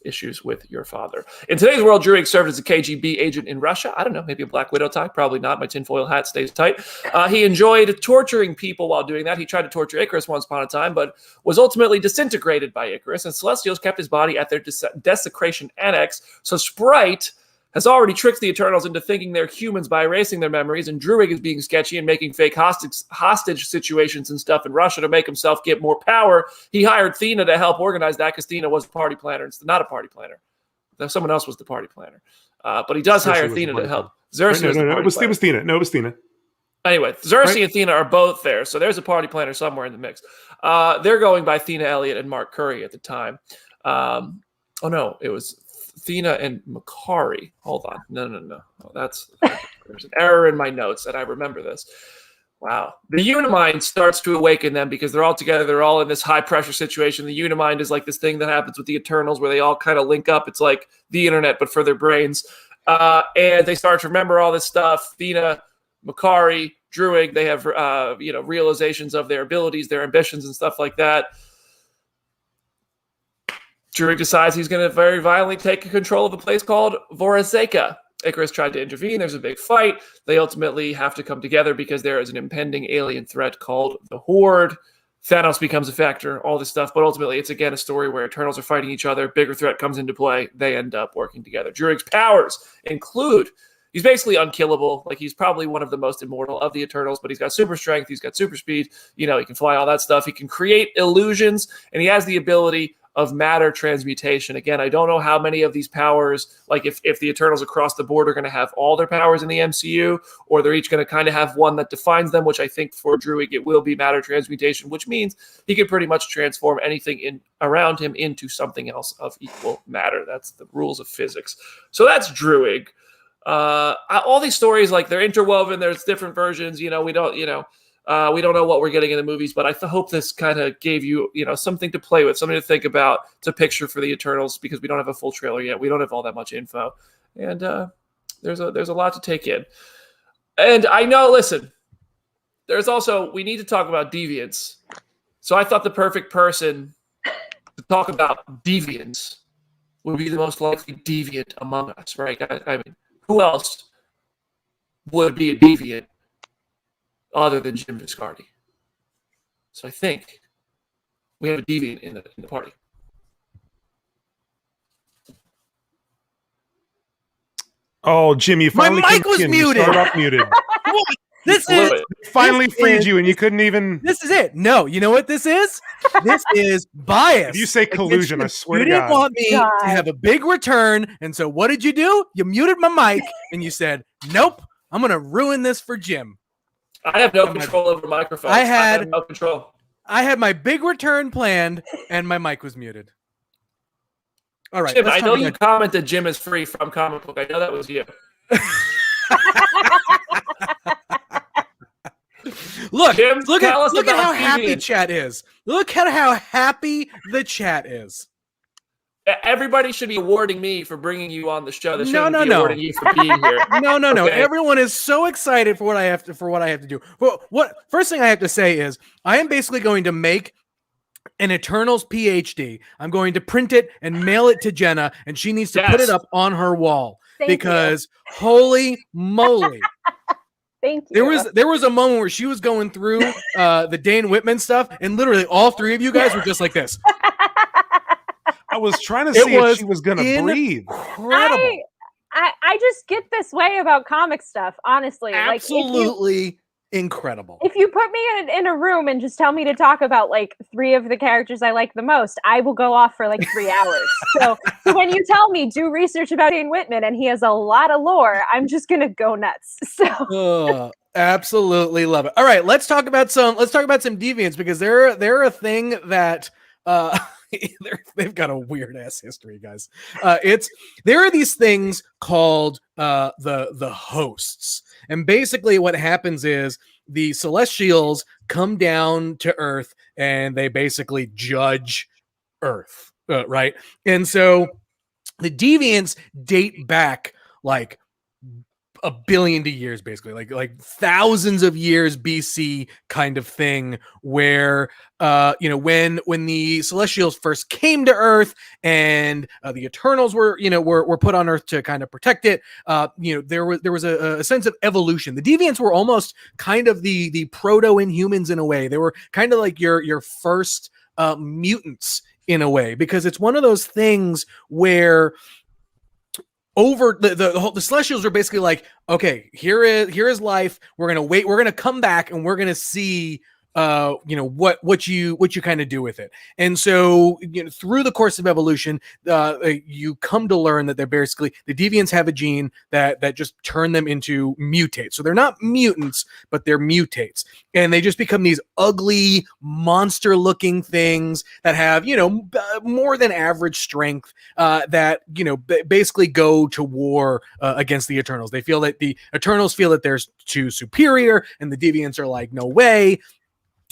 issues with your father. In today's world, Druig served as a KGB agent in Russia. I don't know, maybe a Black Widow tie. Probably not. My tinfoil hat stays tight. He enjoyed torturing people while doing that. He tried to torture Ikaris once upon a time, but was ultimately disintegrated by Ikaris, and Celestials kept his body at their desecration annex. So Sprite has already tricked the Eternals into thinking they're humans by erasing their memories, and Druig is being sketchy and making fake hostage situations and stuff in Russia to make himself get more power. He hired Thena to help organize that because Thena was the party planner. It's not a party planner. Someone else was the party planner. But he does hire Thena to help. Sersi was it was Thena. No, it was Thena. Anyway, Sersi and Thena are both there, so there's a party planner somewhere in the mix. They're going by Thena Elliott and Makkari at the time. It was Thena and Makkari. Hold on. No. There's an error in my notes, and I remember this. Wow. The Unimind starts to awaken them because they're all together. They're all in this high-pressure situation. The Unimind is like this thing that happens with the Eternals where they all kind of link up. It's like the internet, but for their brains. And they start to remember all this stuff. Thena, Makkari, Druig, they have realizations of their abilities, their ambitions, and stuff like that. Druig decides he's going to very violently take control of a place called Vorazeka. Ikaris tried to intervene. There's a big fight. They ultimately have to come together because there is an impending alien threat called the Horde. Thanos becomes a factor, all this stuff. But ultimately, it's again a story where Eternals are fighting each other. Bigger threat comes into play. They end up working together. Druig's powers include, he's basically unkillable. Like, he's probably one of the most immortal of the Eternals, but he's got super strength. He's got super speed. He can fly, all that stuff. He can create illusions, and he has the ability of matter transmutation. Again, I don't know how many of these powers, like if the Eternals across the board are going to have all their powers in the MCU, or they're each going to kind of have one that defines them, which I think for Druig it will be matter transmutation, which means he can pretty much transform anything around him into something else of equal matter. That's the rules of physics. So that's Druig. All these stories, like, they're interwoven. There's different versions. We don't know what we're getting in the movies, but I hope this kind of gave you, something to play with, something to think about, to picture for the Eternals, because we don't have a full trailer yet. We don't have all that much info, and there's a lot to take in. And I know, listen, we need to talk about Deviants. So I thought the perfect person to talk about Deviants would be the most likely deviant among us, right? I mean, who else would be a deviant other than Jim Viscardi? So I think we have a deviant in the party. Oh, Jimmy, My mic was muted. Start off muted. What? This blew is it. Finally this freed is- you, and you couldn't even. This is it. No, you know what this is? This is bias. If you say against collusion, you. I swear you to didn't God. want me God. to have a big return, and so what did you do? You muted my mic, and you said, "Nope, I'm gonna ruin this for Jim." I have no control over microphones. I I had- have no control. I had my big return planned, and my mic was muted. All right, Jim, let's I talk know about- you commented Jim is free from comic book. I know that was you. Look, Jim, look tell us at about how happy Deviants. chat is. Look at how happy the chat is. Everybody should be awarding me for bringing you on the show. They No, shouldn't no, be no. awarding you for being here. No. Okay. Everyone is so excited for what I have to do. Well, what first thing I have to say is I am basically going to make an Eternals PhD. I'm going to print it and mail it to Jenna, and she needs to put Yes. it up on her wall Thank you. because holy moly. Thank you. There was a moment where she was going through the Dane Whitman stuff, and literally all three of you guys were just like this. I was trying to It see if was she was going to breathe. Incredible. I just get this way about comic stuff, honestly. Absolutely incredible. If you put me in a room and just tell me to talk about like 3 of the characters I like the most, I will go off for like 3 hours. So when you tell me do research about Dane Whitman and he has a lot of lore, I'm just gonna go nuts. So Absolutely love it. All right, let's talk about some deviants because they're a thing that they've got a weird ass history, guys. There are these things called the hosts, and basically what happens is the Celestials come down to Earth and they basically judge Earth, right? And so the deviants date back like 1 billion years, basically like thousands of years BC kind of thing, where when the Celestials first came to Earth and the Eternals were put on Earth to kind of protect it, there was a sense of evolution. The Deviants were almost kind of the proto-Inhumans in a way. They were kind of like your first mutants in a way, because it's one of those things where over the Celestials are basically like, okay, here is life. We're gonna wait. We're gonna come back and we're gonna see, what you kind of do with it. And so, through the course of evolution, you come to learn that they're basically the Deviants have a gene that just turn them into mutates. So they're not mutants, but they're mutates, and they just become these ugly monster-looking things that have more than average strength. That basically go to war against the Eternals. They feel that the Eternals feel that they're too superior, and the Deviants are like, no way.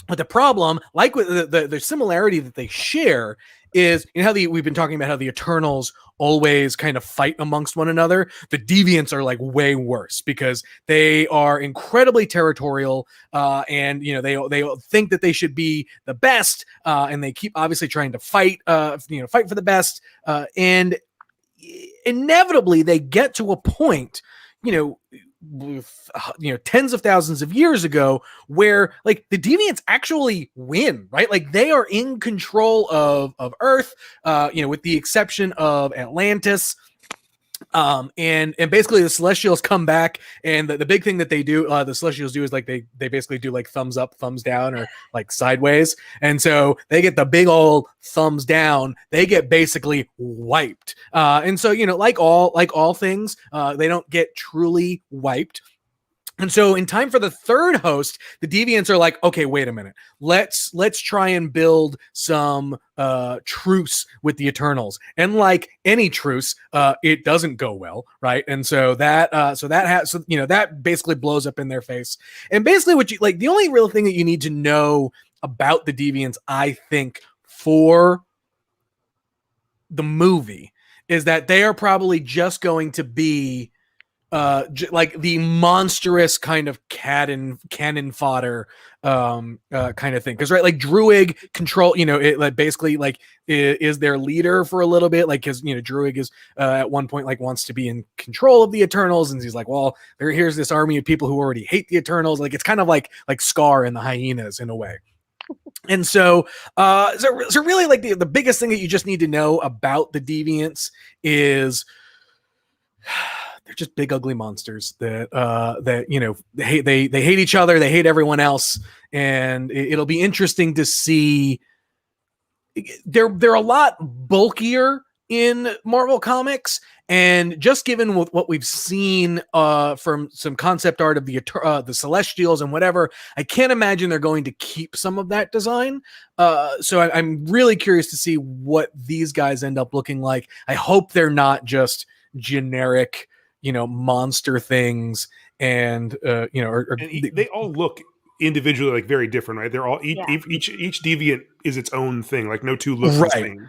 But the problem, like with the similarity that they share, is how we've been talking about how the Eternals always kind of fight amongst one another. The Deviants are like way worse because they are incredibly territorial, and they think that they should be the best, and they keep obviously trying to fight for the best, and inevitably they get to a point, tens of thousands of years ago, where like the Deviants actually win, right? Like they are in control of Earth, with the exception of Atlantis. And basically the Celestials come back, and the big thing that they do, the Celestials do, is like they basically do like thumbs up, thumbs down, or like sideways. And so they get the big old thumbs down, they get basically wiped. And so, like all things, they don't get truly wiped. And so in time for the third host, the Deviants are like, okay, wait a minute. Let's try and build some truce with the Eternals. And like any truce, it doesn't go well, right? And so that basically blows up in their face. And basically the only real thing that you need to know about the Deviants, I think, for the movie is that they are probably just going to be like the monstrous kind of cannon fodder kind of thing, because right, like Druig control, it like basically like is their leader for a little bit, like because Druig is at one point like wants to be in control of the Eternals, and he's like, well, here's this army of people who already hate the Eternals. Like it's kind of like Scar and the Hyenas in a way. And so really like the biggest thing that you just need to know about the Deviants is they're just big ugly monsters that you know, they hate each other, they hate everyone else, and it'll be interesting to see. They're a lot bulkier in Marvel Comics, and just given what we've seen from some concept art of the Celestials and whatever, I can't imagine they're going to keep some of that design. So I'm really curious to see what these guys end up looking like. I hope they're not just generic, you know, monster things, and you know, they all look individually like very different, right? They're all each deviant is its own thing. Like no two look the same.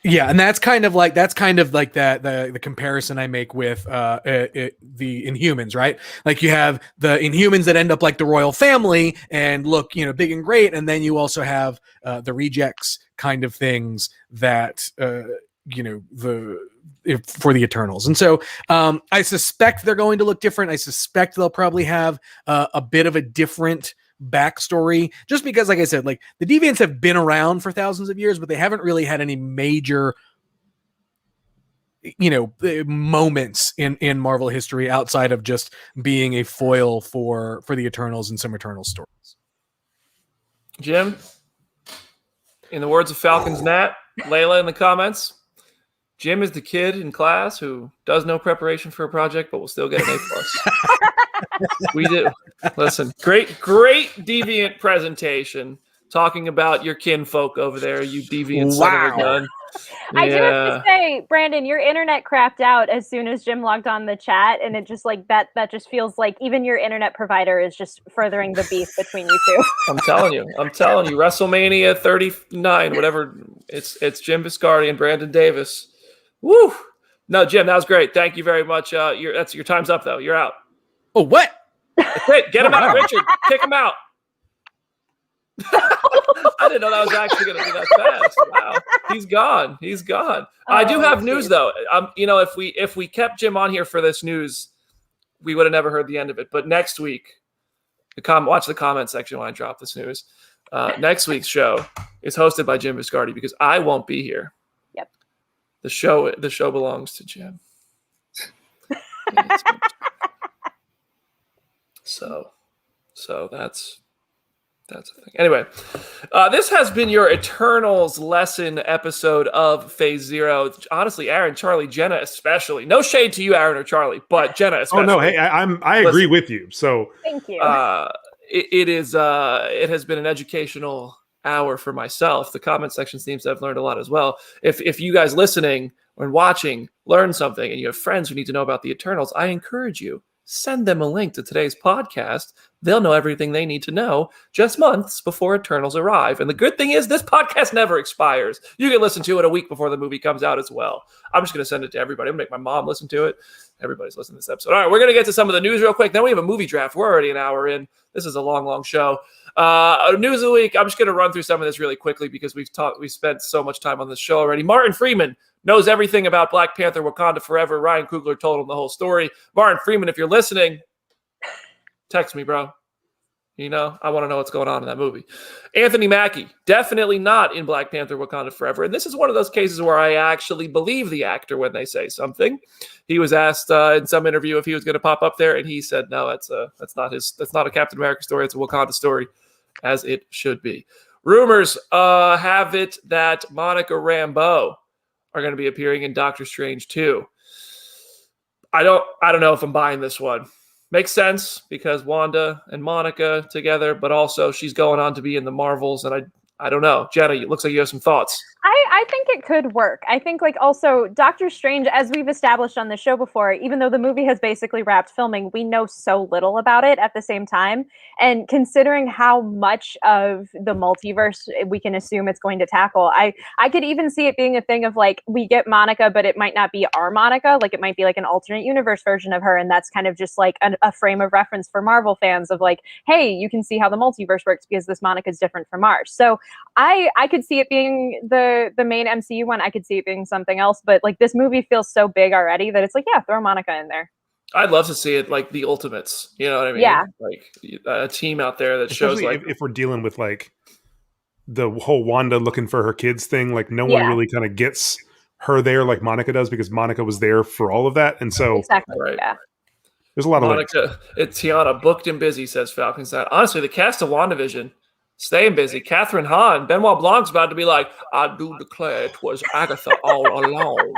Yeah, and that's kind of like the comparison I make with the Inhumans, right? Like you have the Inhumans that end up like the royal family and look, you know, big and great, and then you also have the rejects kind of things that you know, for the Eternals. And so I suspect they're going to look different. I suspect they'll probably have a bit of a different backstory, just because, like I said, like the Deviants have been around for thousands of years, but they haven't really had any major, you know, moments in Marvel history outside of just being a foil for the Eternals and some Eternal stories. Jim, in the words of Falcon's Nat, Layla in the comments, Jim is the kid in class who does no preparation for a project but will still get an A+. We do. Listen, great deviant presentation talking about your kinfolk over there, you deviant son of a gun. I do have to say, Brandon, your internet crapped out as soon as Jim logged on the chat, and it just like that just feels like even your internet provider is just furthering the beef between you two. I'm telling you, WrestleMania 39, whatever. It's Jim Viscardi and Brandon Davis. Woo! No, Jim, that was great. Thank you very much. Your time's up though. You're out. Oh, what? That's it. Get him out, Richard. Kick him out. I didn't know that was actually going to be that fast. Wow, he's gone. I do have news though. You know, if we kept Jim on here for this news, we would have never heard the end of it. But next week, watch the comment section when I drop this news. Next week's show is hosted by Jim Viscardi because I won't be here. Yep. The show belongs to Jim. So that's a thing. Anyway, this has been your Eternals lesson episode of Phase Zero. Honestly, Aaron, Charlie, Jenna especially. No shade to you, Aaron or Charlie, but Jenna especially. Oh no, hey, I agree with you. So thank you. It has been an educational hour for myself. The comment section seems to have learned a lot as well. If you guys listening or watching learn something and you have friends who need to know about the Eternals, I encourage you. Send them a link to today's podcast. They'll know everything they need to know just months before Eternals arrive. And the good thing is this podcast never expires. You can listen to it a week before the movie comes out as well. I'm just going to send it to everybody. I'm going to make my mom listen to it. Everybody's listening to this episode. All right, we're going to get to some of the news real quick. Then we have a movie draft. We're already an hour in. This is a long show. News of the week. I'm just going to run through some of this really quickly because we've spent so much time on this show already. Martin Freeman knows everything about Black Panther, Wakanda Forever. Ryan Coogler told him the whole story. Martin Freeman, if you're listening, text me, bro. You know, I want to know what's going on in that movie. Anthony Mackie, definitely not in Black Panther, Wakanda Forever. And this is one of those cases where I actually believe the actor when they say something. He was asked in some interview if he was going to pop up there, and he said, no, that's not a Captain America story. It's a Wakanda story, as it should be. Rumors have it that Monica Rambeau are going to be appearing in Doctor Strange 2. I don't know if I'm buying this one. Makes sense because Wanda and Monica together, but also she's going on to be in the Marvels, and I don't know. Jenna, it looks like you have some thoughts. I think it could work. I think like also Doctor Strange, as we've established on the show before, even though the movie has basically wrapped filming, we know so little about it at the same time. And considering how much of the multiverse we can assume it's going to tackle, I could even see it being a thing of like, we get Monica, but it might not be our Monica. Like it might be like an alternate universe version of her. And that's kind of just like a frame of reference for Marvel fans of like, hey, you can see how the multiverse works because this Monica is different from ours. So I could see it being the main MCU one. I could see it being something else, but like this movie feels so big already that it's like, yeah, throw Monica in there. I'd love to see it like the Ultimates. You know what I mean? Yeah. Like a team out there that especially shows like if we're dealing with like the whole Wanda looking for her kids thing, like no one really kind of gets her there like Monica does, because Monica was there for all of that, and so Exactly. Right. Yeah. there's a lot of Monica, it's Tiana, booked and busy, says Falcon Side. Honestly, the cast of WandaVision, staying busy. Catherine Hahn, Benoit Blanc's about to be like, I do declare it was Agatha all along.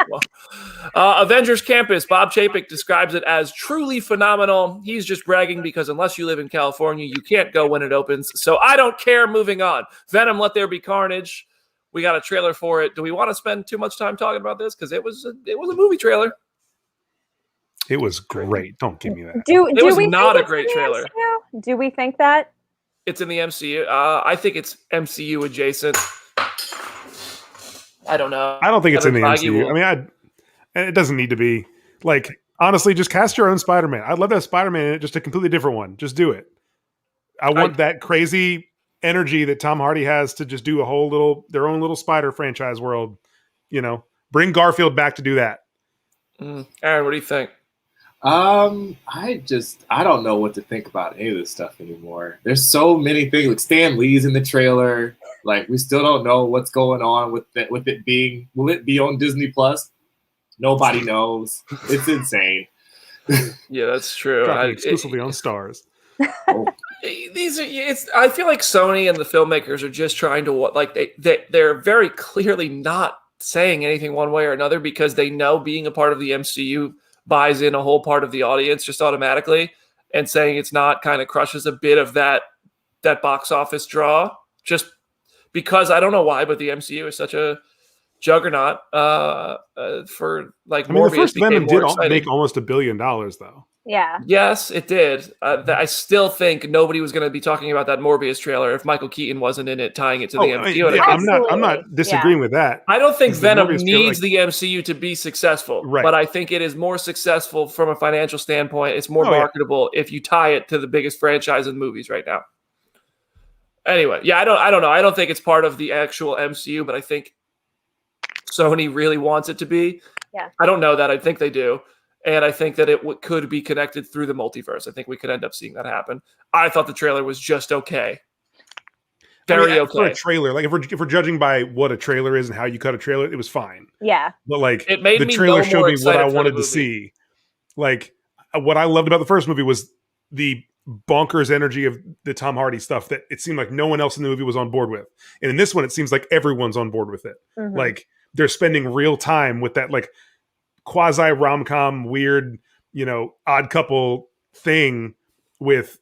Avengers Campus, Bob Chapek describes it as truly phenomenal. He's just bragging because unless you live in California, you can't go when it opens. So I don't care. Moving on. Venom, Let There Be Carnage. We got a trailer for it. Do we want to spend too much time talking about this? Because it was a movie trailer. It was great. Don't give me that. It was we not think a it's great in the trailer. MCU? Do we think that? It's in the MCU. I think it's MCU adjacent. I don't know. I don't think it's in the Kevin Feige MCU. will- I mean, it doesn't need to be. Like, honestly, just cast your own Spider-Man. I'd love to have Spider-Man in it, just a completely different one. Just do it. I want that crazy energy that Tom Hardy has to just do their own little Spider franchise world. You know, bring Garfield back to do that. Aaron, what do you think? I don't know what to think about any of this stuff anymore. There's so many things. Like Stan Lee's in the trailer. Like we still don't know what's going on with it being. Will it be on Disney Plus? Nobody knows. It's insane. Yeah, that's true. Dropping exclusively on Stars. I feel like Sony and the filmmakers are just trying to they're very clearly not saying anything one way or another because they know being a part of the MCU buys in a whole part of the audience just automatically, and saying it's not kind of crushes a bit of that box office draw just because I don't know why, but the MCU is such a juggernaut for like Morbius. The first Venom did make almost $1 billion though. Yeah. Yes, it did. I still think nobody was going to be talking about that Morbius trailer if Michael Keaton wasn't in it, tying it to the MCU. Yeah, I'm not disagreeing with that. I don't think Venom Morbius needs the MCU to be successful, Right. But I think it is more successful from a financial standpoint. It's more marketable if you tie it to the biggest franchise in movies right now. Anyway, yeah, I don't know. I don't think it's part of the actual MCU, but I think Sony really wants it to be. Yeah. I don't know that. I think they do. And I think that it could be connected through the multiverse. I think we could end up seeing that happen. I thought the trailer was just okay. Okay. For a trailer, like if we're judging by what a trailer is and how you cut a trailer, it was fine. Yeah. But like It made the me trailer no showed more me what I excited for wanted the to movie. see. Like what I loved about the first movie was the bonkers energy of the Tom Hardy stuff that it seemed like no one else in the movie was on board with. And in this one, it seems like everyone's on board with it. Mhm. Like they're spending real time with that like quasi rom-com weird, odd couple thing with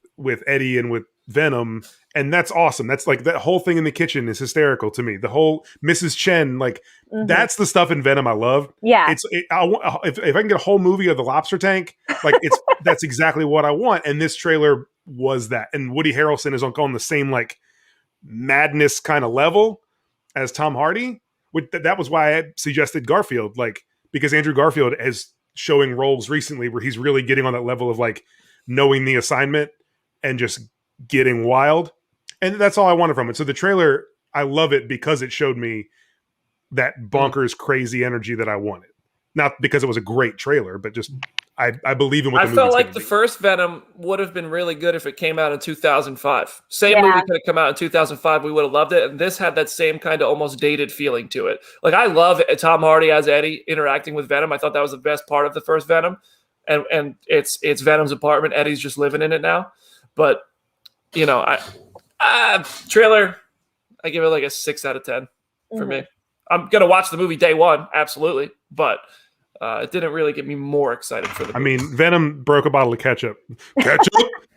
Eddie and with Venom, and that's awesome. That's like that whole thing in the kitchen is hysterical to me. The whole Mrs. Chen, like that's the stuff in Venom I love. Yeah. If I can get a whole movie of the lobster tank, like that's exactly what I want. And this trailer was that. And Woody Harrelson is on the same like madness kind of level as Tom Hardy. That was why I suggested Garfield, like because Andrew Garfield is showing roles recently where he's really getting on that level of like knowing the assignment and just getting wild. And that's all I wanted from it. So the trailer, I love it because it showed me that bonkers crazy energy that I wanted. Not because it was a great trailer, but just I believe in what the movie's I felt like gonna the be. first Venom would have been really good if it came out in 2005. Same movie could have come out in 2005. We would have loved it. And this had that same kind of almost dated feeling to it. Like I love Tom Hardy as Eddie interacting with Venom. I thought that was the best part of the first Venom. And it's Venom's apartment. Eddie's just living in it now. But, trailer, I give it like a 6 out of 10 for me. I'm going to watch the movie day one. Absolutely. But it didn't really get me more excited for the movie. I mean, Venom broke a bottle of ketchup. Ketchup?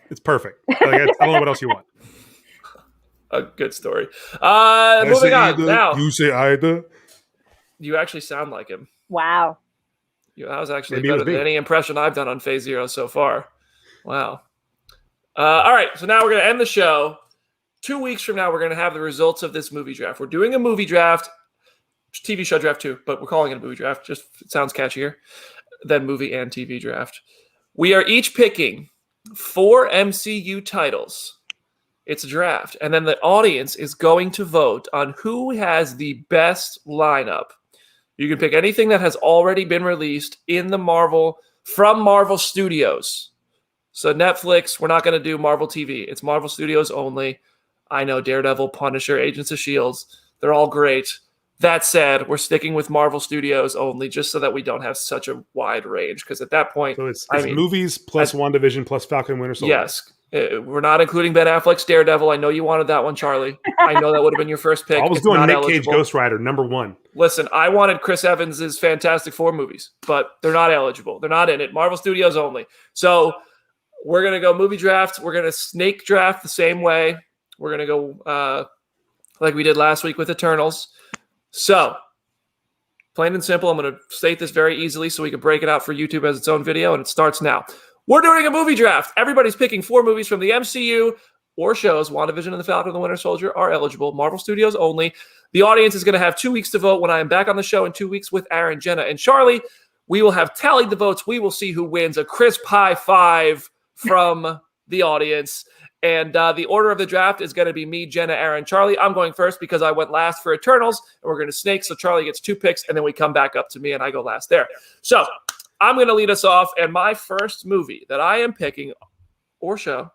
It's perfect. Like, I don't know what else you want. A good story. Moving on. Now, you say either. you actually sound like him. Wow. That was actually Maybe it better was than me. any impression I've done on Phase Zero so far. Wow. All right, so now we're going to end the show. 2 weeks from now, we're going to have the results of this movie draft. We're doing a movie draft, TV show draft too, but we're calling it a movie draft. Just it sounds catchier than movie and TV draft. We are each picking 4 MCU titles. It's a draft, and then the audience is going to vote on who has the best lineup. You can pick anything that has already been released in the from Marvel Studios. So Netflix, we're not going to do Marvel TV. It's Marvel Studios only. I know Daredevil, Punisher, Agents of S.H.I.E.L.D. They're all great. That said, we're sticking with Marvel Studios only, just so that we don't have such a wide range. Because at that point, So it's movies plus WandaVision plus Falcon and Winter Soldier. Yes. We're not including Ben Affleck's Daredevil. I know you wanted that one, Charlie. I know that would have been your first pick. I was It's doing not Nick eligible. Cage Ghost Rider, #1. Listen, I wanted Chris Evans' Fantastic Four movies, but they're not eligible. They're not in it. Marvel Studios only. So we're going to go movie draft. We're going to snake draft the same way. We're going to go like we did last week with Eternals. So, plain and simple, I'm going to state this very easily so we can break it out for YouTube as its own video, and it starts now. We're doing a movie draft. Everybody's picking 4 movies from the MCU or shows. WandaVision and the Falcon and the Winter Soldier are eligible. Marvel Studios only. The audience is going to have 2 weeks to vote when I am back on the show in 2 weeks with Aaron, Jenna, and Charlie. We will have tallied the votes. We will see who wins a crisp high 5 from the audience. And the order of the draft is going to be me, Jenna, Aaron, Charlie. I'm going first because I went last for Eternals, and we're going to snake. So Charlie gets 2 picks, and then we come back up to me, and I go last there. So I'm going to lead us off, and my first movie that I am picking or show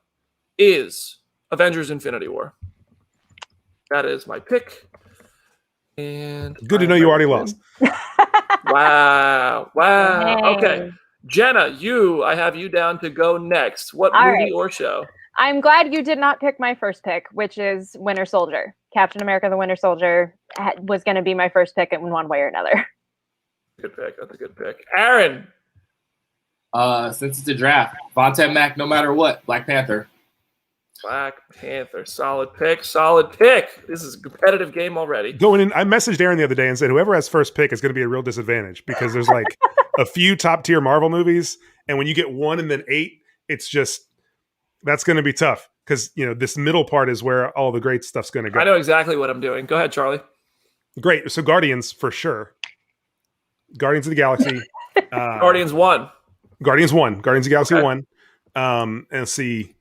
is Avengers: Infinity War. That is my pick. And good to know you already lost. Wow. Hey. Okay. Jenna, I have you down to go next. What All movie right. or show? I'm glad you did not pick my first pick, which is Winter Soldier. Captain America: The Winter Soldier was going to be my first pick in one way or another. Good pick. That's a good pick. Aaron. Since it's a draft, Vontae Mac, no matter what, Black Panther. Black Panther. Solid pick. Solid pick. This is a competitive game already. Going in, I messaged Aaron the other day and said whoever has first pick is going to be a real disadvantage because there's like a few top tier Marvel movies, and when you get 1 and then 8, it's just that's going to be tough because this middle part is where all the great stuff's going to go. I know exactly what I'm doing. Go ahead, Charlie. Great. So Guardians for sure. Guardians of the Galaxy. Guardians 1. Guardians 1. Guardians of the Galaxy Okay. 1. And let's see.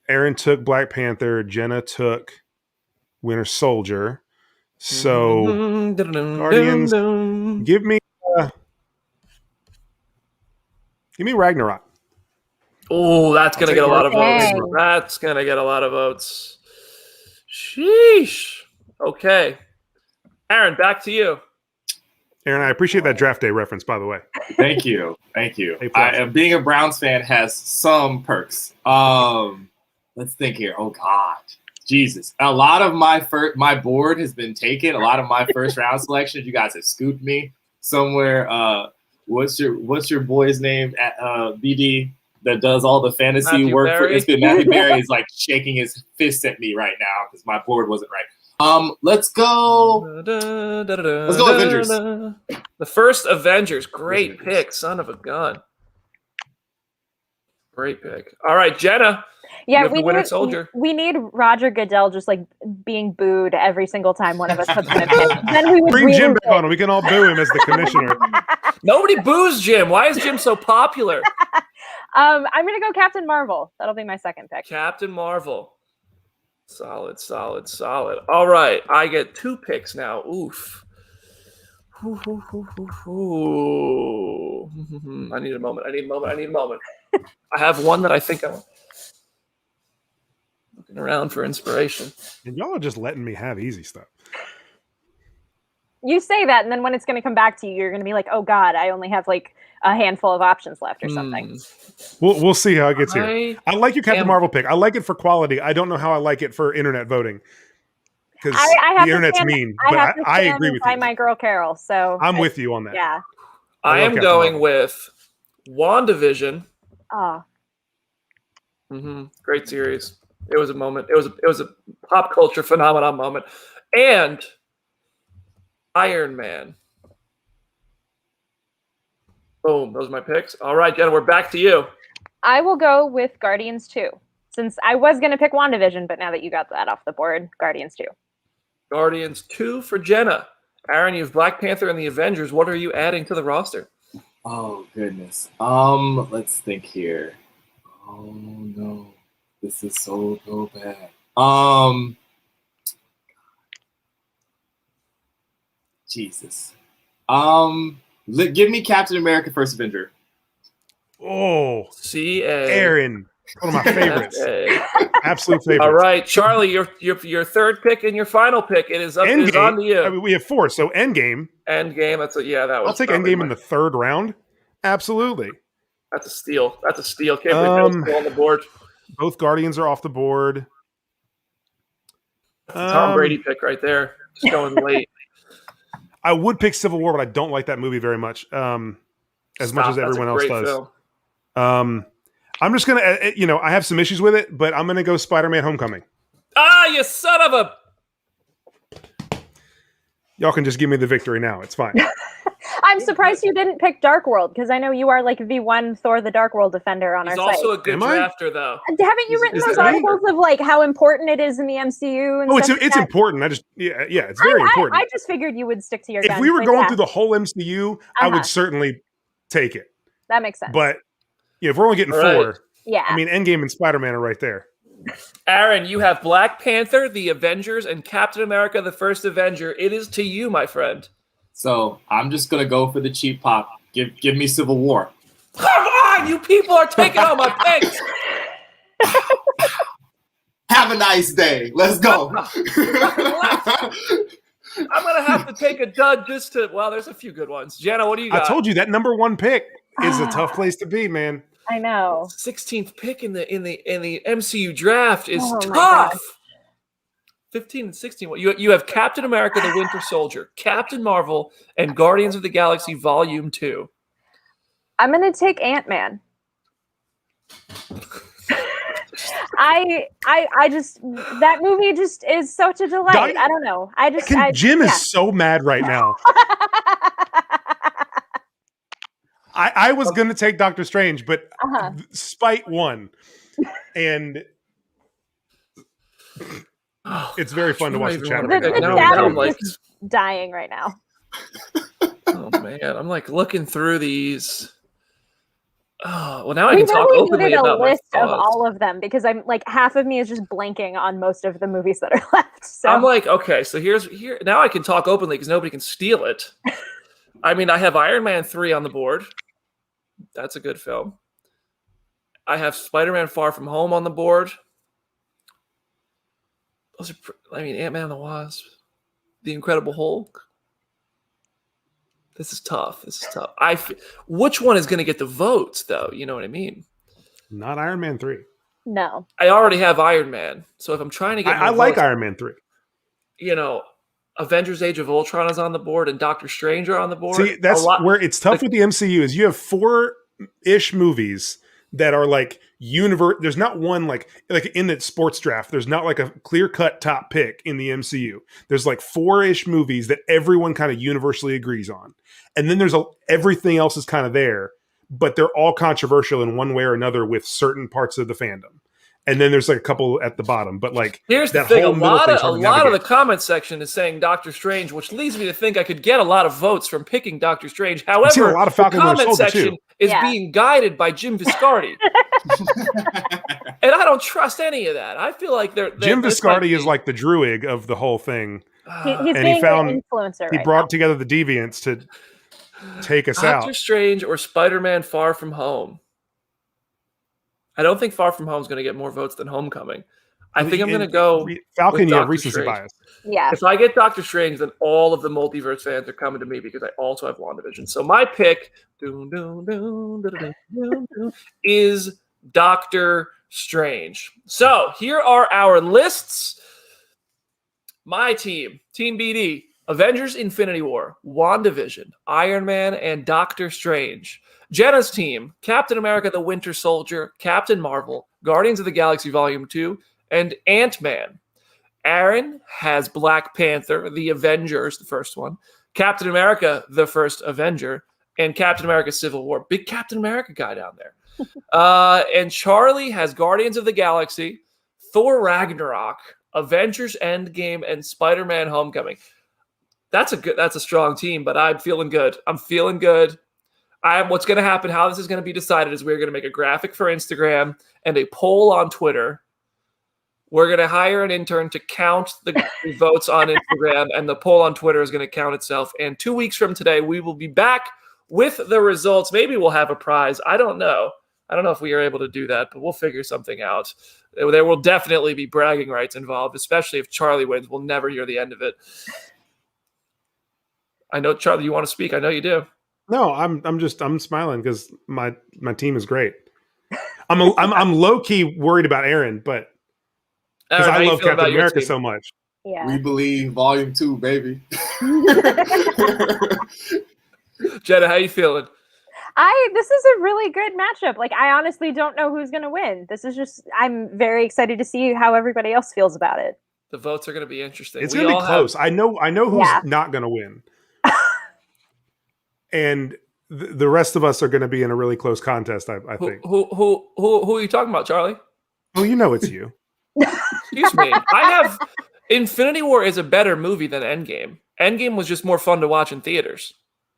Aaron took Black Panther. Jenna took Winter Soldier. So Guardians. Give me Ragnarok. Oh, that's going to take get a lot of votes. Dang. That's going to get a lot of votes. Sheesh. Okay. Aaron, back to you. Aaron, I appreciate that draft day reference, by the way. Thank you. Thank you. Hey, Being a Browns fan has some perks. Let's think here. Oh God, Jesus! A lot of my board has been taken. A lot of my first round selections, you guys have scooped me somewhere. What's your boy's name at BD that does all the fantasy Matthew work Berry. for? It's been Matthew Berry is like shaking his fist at me right now because my board wasn't right. Let's go. Let's go Avengers. The first Avengers. Great pick, son of a gun. Great pick. All right, Jenna. Yeah, You have the Winter Soldier. we need Roger Goodell just like being booed every single time one of us puts in a pick. Then we would Bring really Jim back win. on. We can all boo him as the commissioner. Nobody boos Jim. Why is Jim so popular? I'm gonna go Captain Marvel. That'll be my second pick. Captain Marvel. Solid. All right, I get 2 picks now. Oof. Ooh. I need a moment. I have one that I think I'm looking around for inspiration. And y'all are just letting me have easy stuff. You say that, and then when it's going to come back to you, you're going to be like, "Oh God, I only have like a handful of options left, or something." We'll see how it gets here. I like your Captain am- Marvel pick. I like it for quality. I don't know how I like it for internet voting because I have the to internet's stand- mean. I But have to I stand agree with by you. my girl Carol. So I'm with you on that. Yeah. I love am Captain going Marvel. with WandaVision. Oh, Great series. It was a moment. It was a pop culture phenomenon moment. And Iron Man. Boom. Those are my picks. All right, Jenna, we're back to you. I will go with Guardians 2. Since I was going to pick WandaVision, but now that you got that off the board, Guardians 2. Guardians 2 for Jenna. Aaron, you have Black Panther and the Avengers. What are you adding to the roster? Oh goodness. Let's think here. Oh no, this is so bad. Jesus. Give me Captain America: First Avenger. Oh, CA. Aaron. One of my favorites. Okay. Absolute favorites. All right, Charlie, your third pick and your final pick. It is up. It is on to you. I mean, we have 4, so Endgame. Endgame. That was. I'll take Endgame in the 3rd round. Absolutely. That's a steal. That's a steal. Can't believe it's still on the board. Both Guardians are off the board. Tom Brady pick right there. Just going late. I would pick Civil War, but I don't like that movie very much. As much as everyone else does. Film. I'm just gonna, I have some issues with it, but I'm gonna go Spider-Man: Homecoming. Ah, you son of a! Y'all can just give me the victory now. It's fine. I'm surprised you didn't pick Dark World because I know you are like the one Thor: The Dark World defender on He's our site. also a good drafter, though. Haven't you written those articles of like how important it is in the MCU? And it's important. It's very important. I just figured you would stick to your guns. If we were going through the whole MCU, I would certainly take it. That makes sense. But if we're only getting 4, yeah. I mean, Endgame and Spider-Man are right there. Aaron, you have Black Panther, The Avengers, and Captain America: The First Avenger. It is to you, my friend. So I'm just gonna go for the cheap pop. Give me Civil War. Come on, you people are taking all my picks. Have a nice day. Let's go. I'm gonna have to take a dud just to. Well, there's a few good ones. Jenna, what do you got? I told you that number 1 pick is a tough place to be, man. I know. 16th pick in the MCU draft is tough. 15 and 16. You have Captain America: The Winter Soldier, Captain Marvel, and Guardians of the Galaxy Volume 2. I'm gonna take Ant-Man. I just that movie just is such a delight. I don't know. Jim is so mad right now. I was going to take Doctor Strange, but spite won. And it's very fun to watch the chat. I'm like dying right now. Oh, man. I'm like looking through these. Oh, well, now I can talk openly about my thoughts. Of all of them because I'm like half of me is just blanking on most of the movies that are left. So I'm like, okay, so here now I can talk openly because nobody can steal it. I mean, I have Iron Man 3 on the board. That's a good film. I have Spider-Man: Far From Home on the board. Those are, Ant-Man and the Wasp, The Incredible Hulk. This is tough. Which one is going to get the votes, though? You know what I mean? Not Iron Man 3. No. I already have Iron Man. So if I'm trying to get I like Iron Man 3. Avengers: Age of Ultron is on the board and Doctor Strange are on the board. See, that's where it's tough with the MCU is you have 4-ish movies that are like universe. There's not one like in the sports draft. There's not like a clear-cut top pick in the MCU. There's like 4-ish movies that everyone kind of universally agrees on. And then there's everything else is kind of there, but they're all controversial in one way or another with certain parts of the fandom. And then there's like a couple at the bottom, but like here's the thing: a lot of the comment section is saying Doctor Strange, which leads me to think I could get a lot of votes from picking Doctor Strange. However, a lot of the comment section is being guided by Jim Viscardi, and I don't trust any of that. I feel like Jim Viscardi is like the Druig of the whole thing, he's being an influencer. He brought together the Deviants to take us out. Doctor Strange or Spider-Man: Far From Home. I don't think Far From Home is going to get more votes than Homecoming. I think I'm going to go Falcon. You have recency bias. Yeah. If I get Doctor Strange, then all of the multiverse fans are coming to me because I also have WandaVision. So my pick is Doctor Strange. So here are our lists. My team, Team BD, Avengers: Infinity War, WandaVision, Iron Man, and Doctor Strange. Jenna's team, Captain America: The Winter Soldier, Captain Marvel, Guardians of the Galaxy Volume 2, and Ant-Man. Aaron has Black Panther, The Avengers, the first one, Captain America, The First Avenger, and Captain America: Civil War. Big Captain America guy down there. And Charlie has Guardians of the Galaxy, Thor Ragnarok, Avengers Endgame, and Spider-Man: Homecoming. That's a strong team, but I'm feeling good. What's going to happen, how this is going to be decided is we're going to make a graphic for Instagram and a poll on Twitter. We're going to hire an intern to count the votes on Instagram, and the poll on Twitter is going to count itself. And 2 weeks from today, we will be back with the results. Maybe we'll have a prize. I don't know. I don't know if we are able to do that, but we'll figure something out. There will definitely be bragging rights involved, especially if Charlie wins. We'll never hear the end of it. I know, Charlie, you want to speak. I know you do. No, I'm smiling because my team is great. I'm low key worried about Aaron, but because I love Captain America so much. Yeah. We believe Volume 2, baby. Jenna, how you feeling? This is a really good matchup. Like, I honestly don't know who's going to win. I'm very excited to see how everybody else feels about it. The votes are going to be interesting. It's going to be close. I know who's not going to win. And the rest of us are going to be in a really close contest, I think. Who are you talking about, Charlie? Well, you know it's you. Excuse me. Infinity War is a better movie than Endgame. Endgame was just more fun to watch in theaters.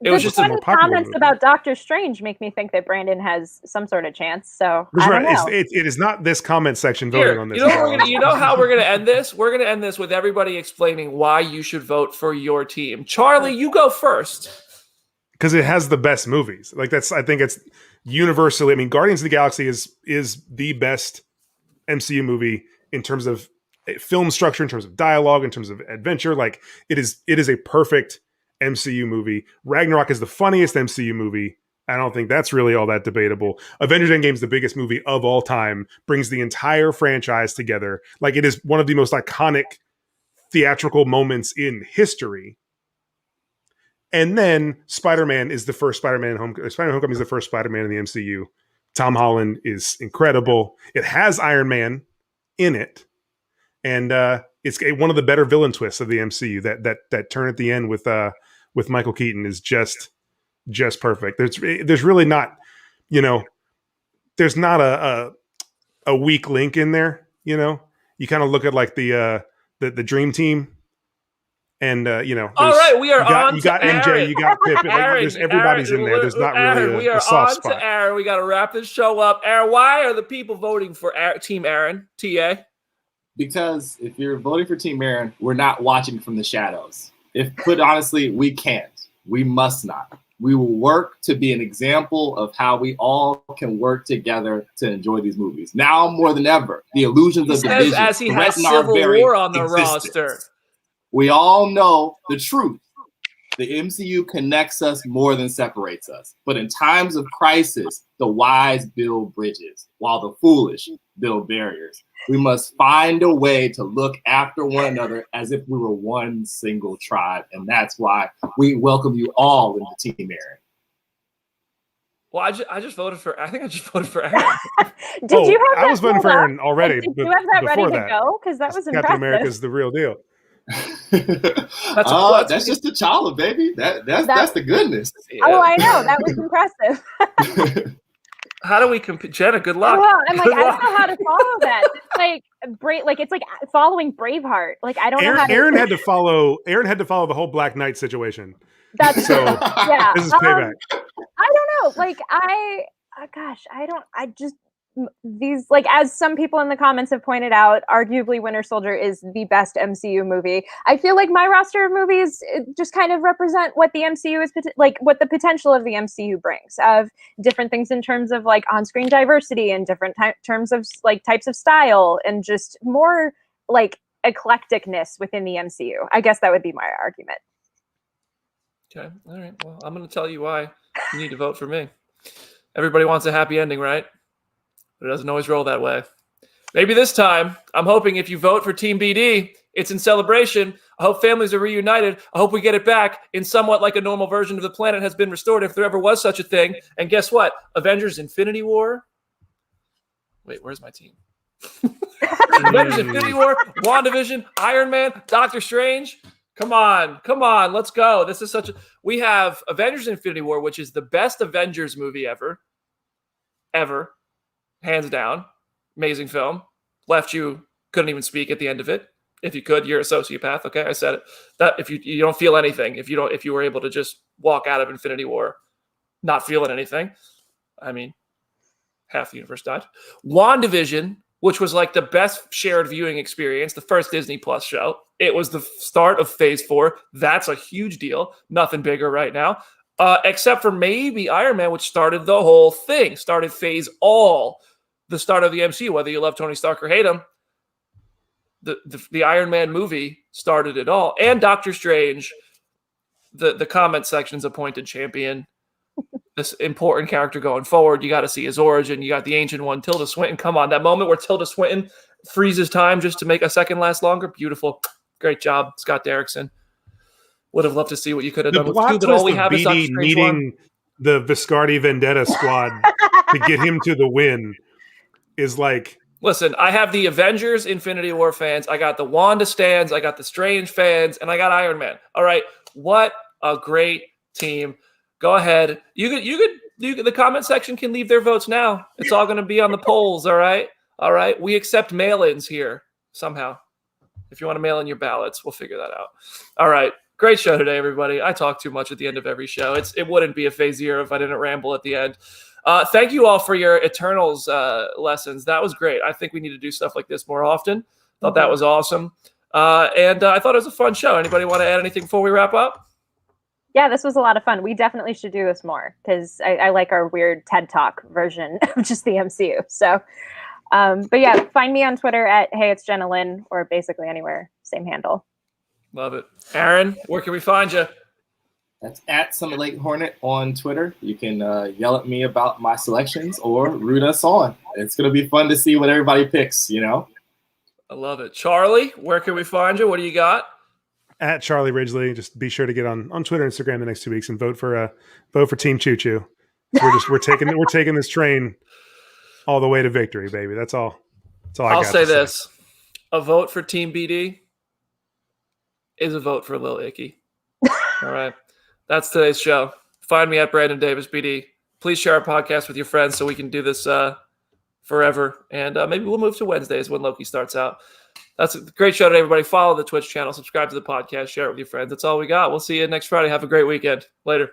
It was just a more popular comments movie. About Doctor Strange make me think that Brandon has some sort of chance. So I don't know. It is not this comment section voting on this. You know how we're going to end this? We're going to end this with everybody explaining why you should vote for your team. Charlie, you go first. Because it has the best movies. I think it's universally. I mean, Guardians of the Galaxy is the best MCU movie in terms of film structure, in terms of dialogue, in terms of adventure. Like it is a perfect MCU movie. Ragnarok is the funniest MCU movie. I don't think that's really all that debatable. Avengers Endgame is the biggest movie of all time. Brings the entire franchise together. Like it is one of the most iconic theatrical moments in history. And then Spider-Man is the first Spider-Man. Spider-Man Homecoming is the first Spider-Man in the MCU. Tom Holland is incredible. It has Iron Man in it, and it's one of the better villain twists of the MCU. That turn at the end with Michael Keaton is just perfect. There's really not, there's not a weak link in there. You kind of look at like the Dream Team. And all right, we are on. You got to MJ, Aaron. you got Pippen. Everybody's in there. There's not really a soft spot. We are on to Aaron. We got to wrap this show up. Aaron, why are the people voting for Team Aaron? TA? Because if you're voting for Team Aaron, we're not watching from the shadows. Put honestly, we can't. We must not. We will work to be an example of how we all can work together to enjoy these movies. Now more than ever, the illusions of division as he has Civil War on the roster. We all know the truth. The MCU connects us more than separates us. But in times of crisis, the wise build bridges, while the foolish build barriers. We must find a way to look after one another as if we were one single tribe. And that's why we welcome you all into Team Aaron. Well, I just voted for. I think I just voted for Aaron. Did you have? I was voting for Aaron already. Did you have that ready to go? Because that was impressive. Captain America's the real deal. That's just T'Challa, baby. That's the goodness. Yeah. Oh, I know. That was impressive. How do we compete? Jenna, good luck. Well, I'm like, I don't know how to follow that. It's like following Braveheart. Like, I don't know how to. Aaron had to follow the whole Black Knight situation. That's so. Yeah. This is payback. I don't know. Like, these, like, as some people in the comments have pointed out, arguably Winter Soldier is the best MCU movie. I feel like my roster of movies just kind of represent what the MCU is, like, what the potential of the MCU brings, of different things in terms of like on-screen diversity and different terms of like types of style and just more like eclecticness within the MCU. I guess that would be my argument. Okay. All right. Well, I'm going to tell you why you need to vote for me. Everybody wants a happy ending, right? But it doesn't always roll that way. Maybe this time, I'm hoping if you vote for Team BD, it's in celebration. I hope families are reunited. I hope we get it back in somewhat like a normal version of the planet has been restored, if there ever was such a thing. And guess what? Avengers Infinity War. Wait, where's my team? Avengers Infinity War, WandaVision, Iron Man, Doctor Strange. Come on, let's go. This is we have Avengers Infinity War, which is the best Avengers movie ever. Hands down. Amazing film. Left you couldn't even speak at the end of it. If you could, you're a sociopath. Okay, I said it. That if you don't feel anything, if you were able to just walk out of Infinity War not feeling anything, I mean, half the universe died. WandaVision, which was like the best shared viewing experience, the first Disney Plus show. It was the start of Phase 4. That's a huge deal. Nothing bigger right now. except for maybe Iron Man, which started the whole thing, started phase all, the start of the MCU, whether you love Tony Stark or hate him. The Iron Man movie started it all. And Doctor Strange, the comment section's appointed champion. This important character going forward. You got to see his origin. You got the ancient one, Tilda Swinton. Come on, that moment where Tilda Swinton freezes time just to make a second last longer. Beautiful. Great job, Scott Derrickson. Would have loved to see what you could have done with two, but all we have is Doctor Strange needing the Viscardi Vendetta squad to get him to the win is like... Listen, I have the Avengers Infinity War fans. I got the Wanda stands. I got the Strange fans. And I got Iron Man. All right. What a great team. Go ahead. You could, the comment section can leave their votes now. It's all going to be on the polls. All right. All right. We accept mail-ins here somehow. If you want to mail in your ballots, we'll figure that out. All right. Great show today, everybody. I talk too much at the end of every show. It wouldn't be a phase zero if I didn't ramble at the end. Thank you all for your Eternals lessons. That was great. I think we need to do stuff like this more often. Thought that was awesome. And I thought it was a fun show. Anybody want to add anything before we wrap up? Yeah, this was a lot of fun. We definitely should do this more because I like our weird TED Talk version of just the MCU. So, but yeah, find me on Twitter at Hey It's Jenna Lynn, or basically anywhere, same handle. Love it. Aaron, where can we find you? That's at Summit Lake Hornet on Twitter. You can yell at me about my selections or root us on. It's going to be fun to see what everybody picks, you know? I love it. Charlie, where can we find you? What do you got? At Charlie Ridgely. Just be sure to get on Twitter and Instagram the next 2 weeks and vote for Team Choo Choo. We're taking this train all the way to victory, baby. That's all. I'll say this. A vote for Team BD is a vote for Lil Icky. All right. That's today's show. Find me at Brandon Davis BD. Please share our podcast with your friends so we can do this forever. And maybe we'll move to Wednesdays when Loki starts out. That's a great show today, everybody. Follow the Twitch channel. Subscribe to the podcast. Share it with your friends. That's all we got. We'll see you next Friday. Have a great weekend. Later.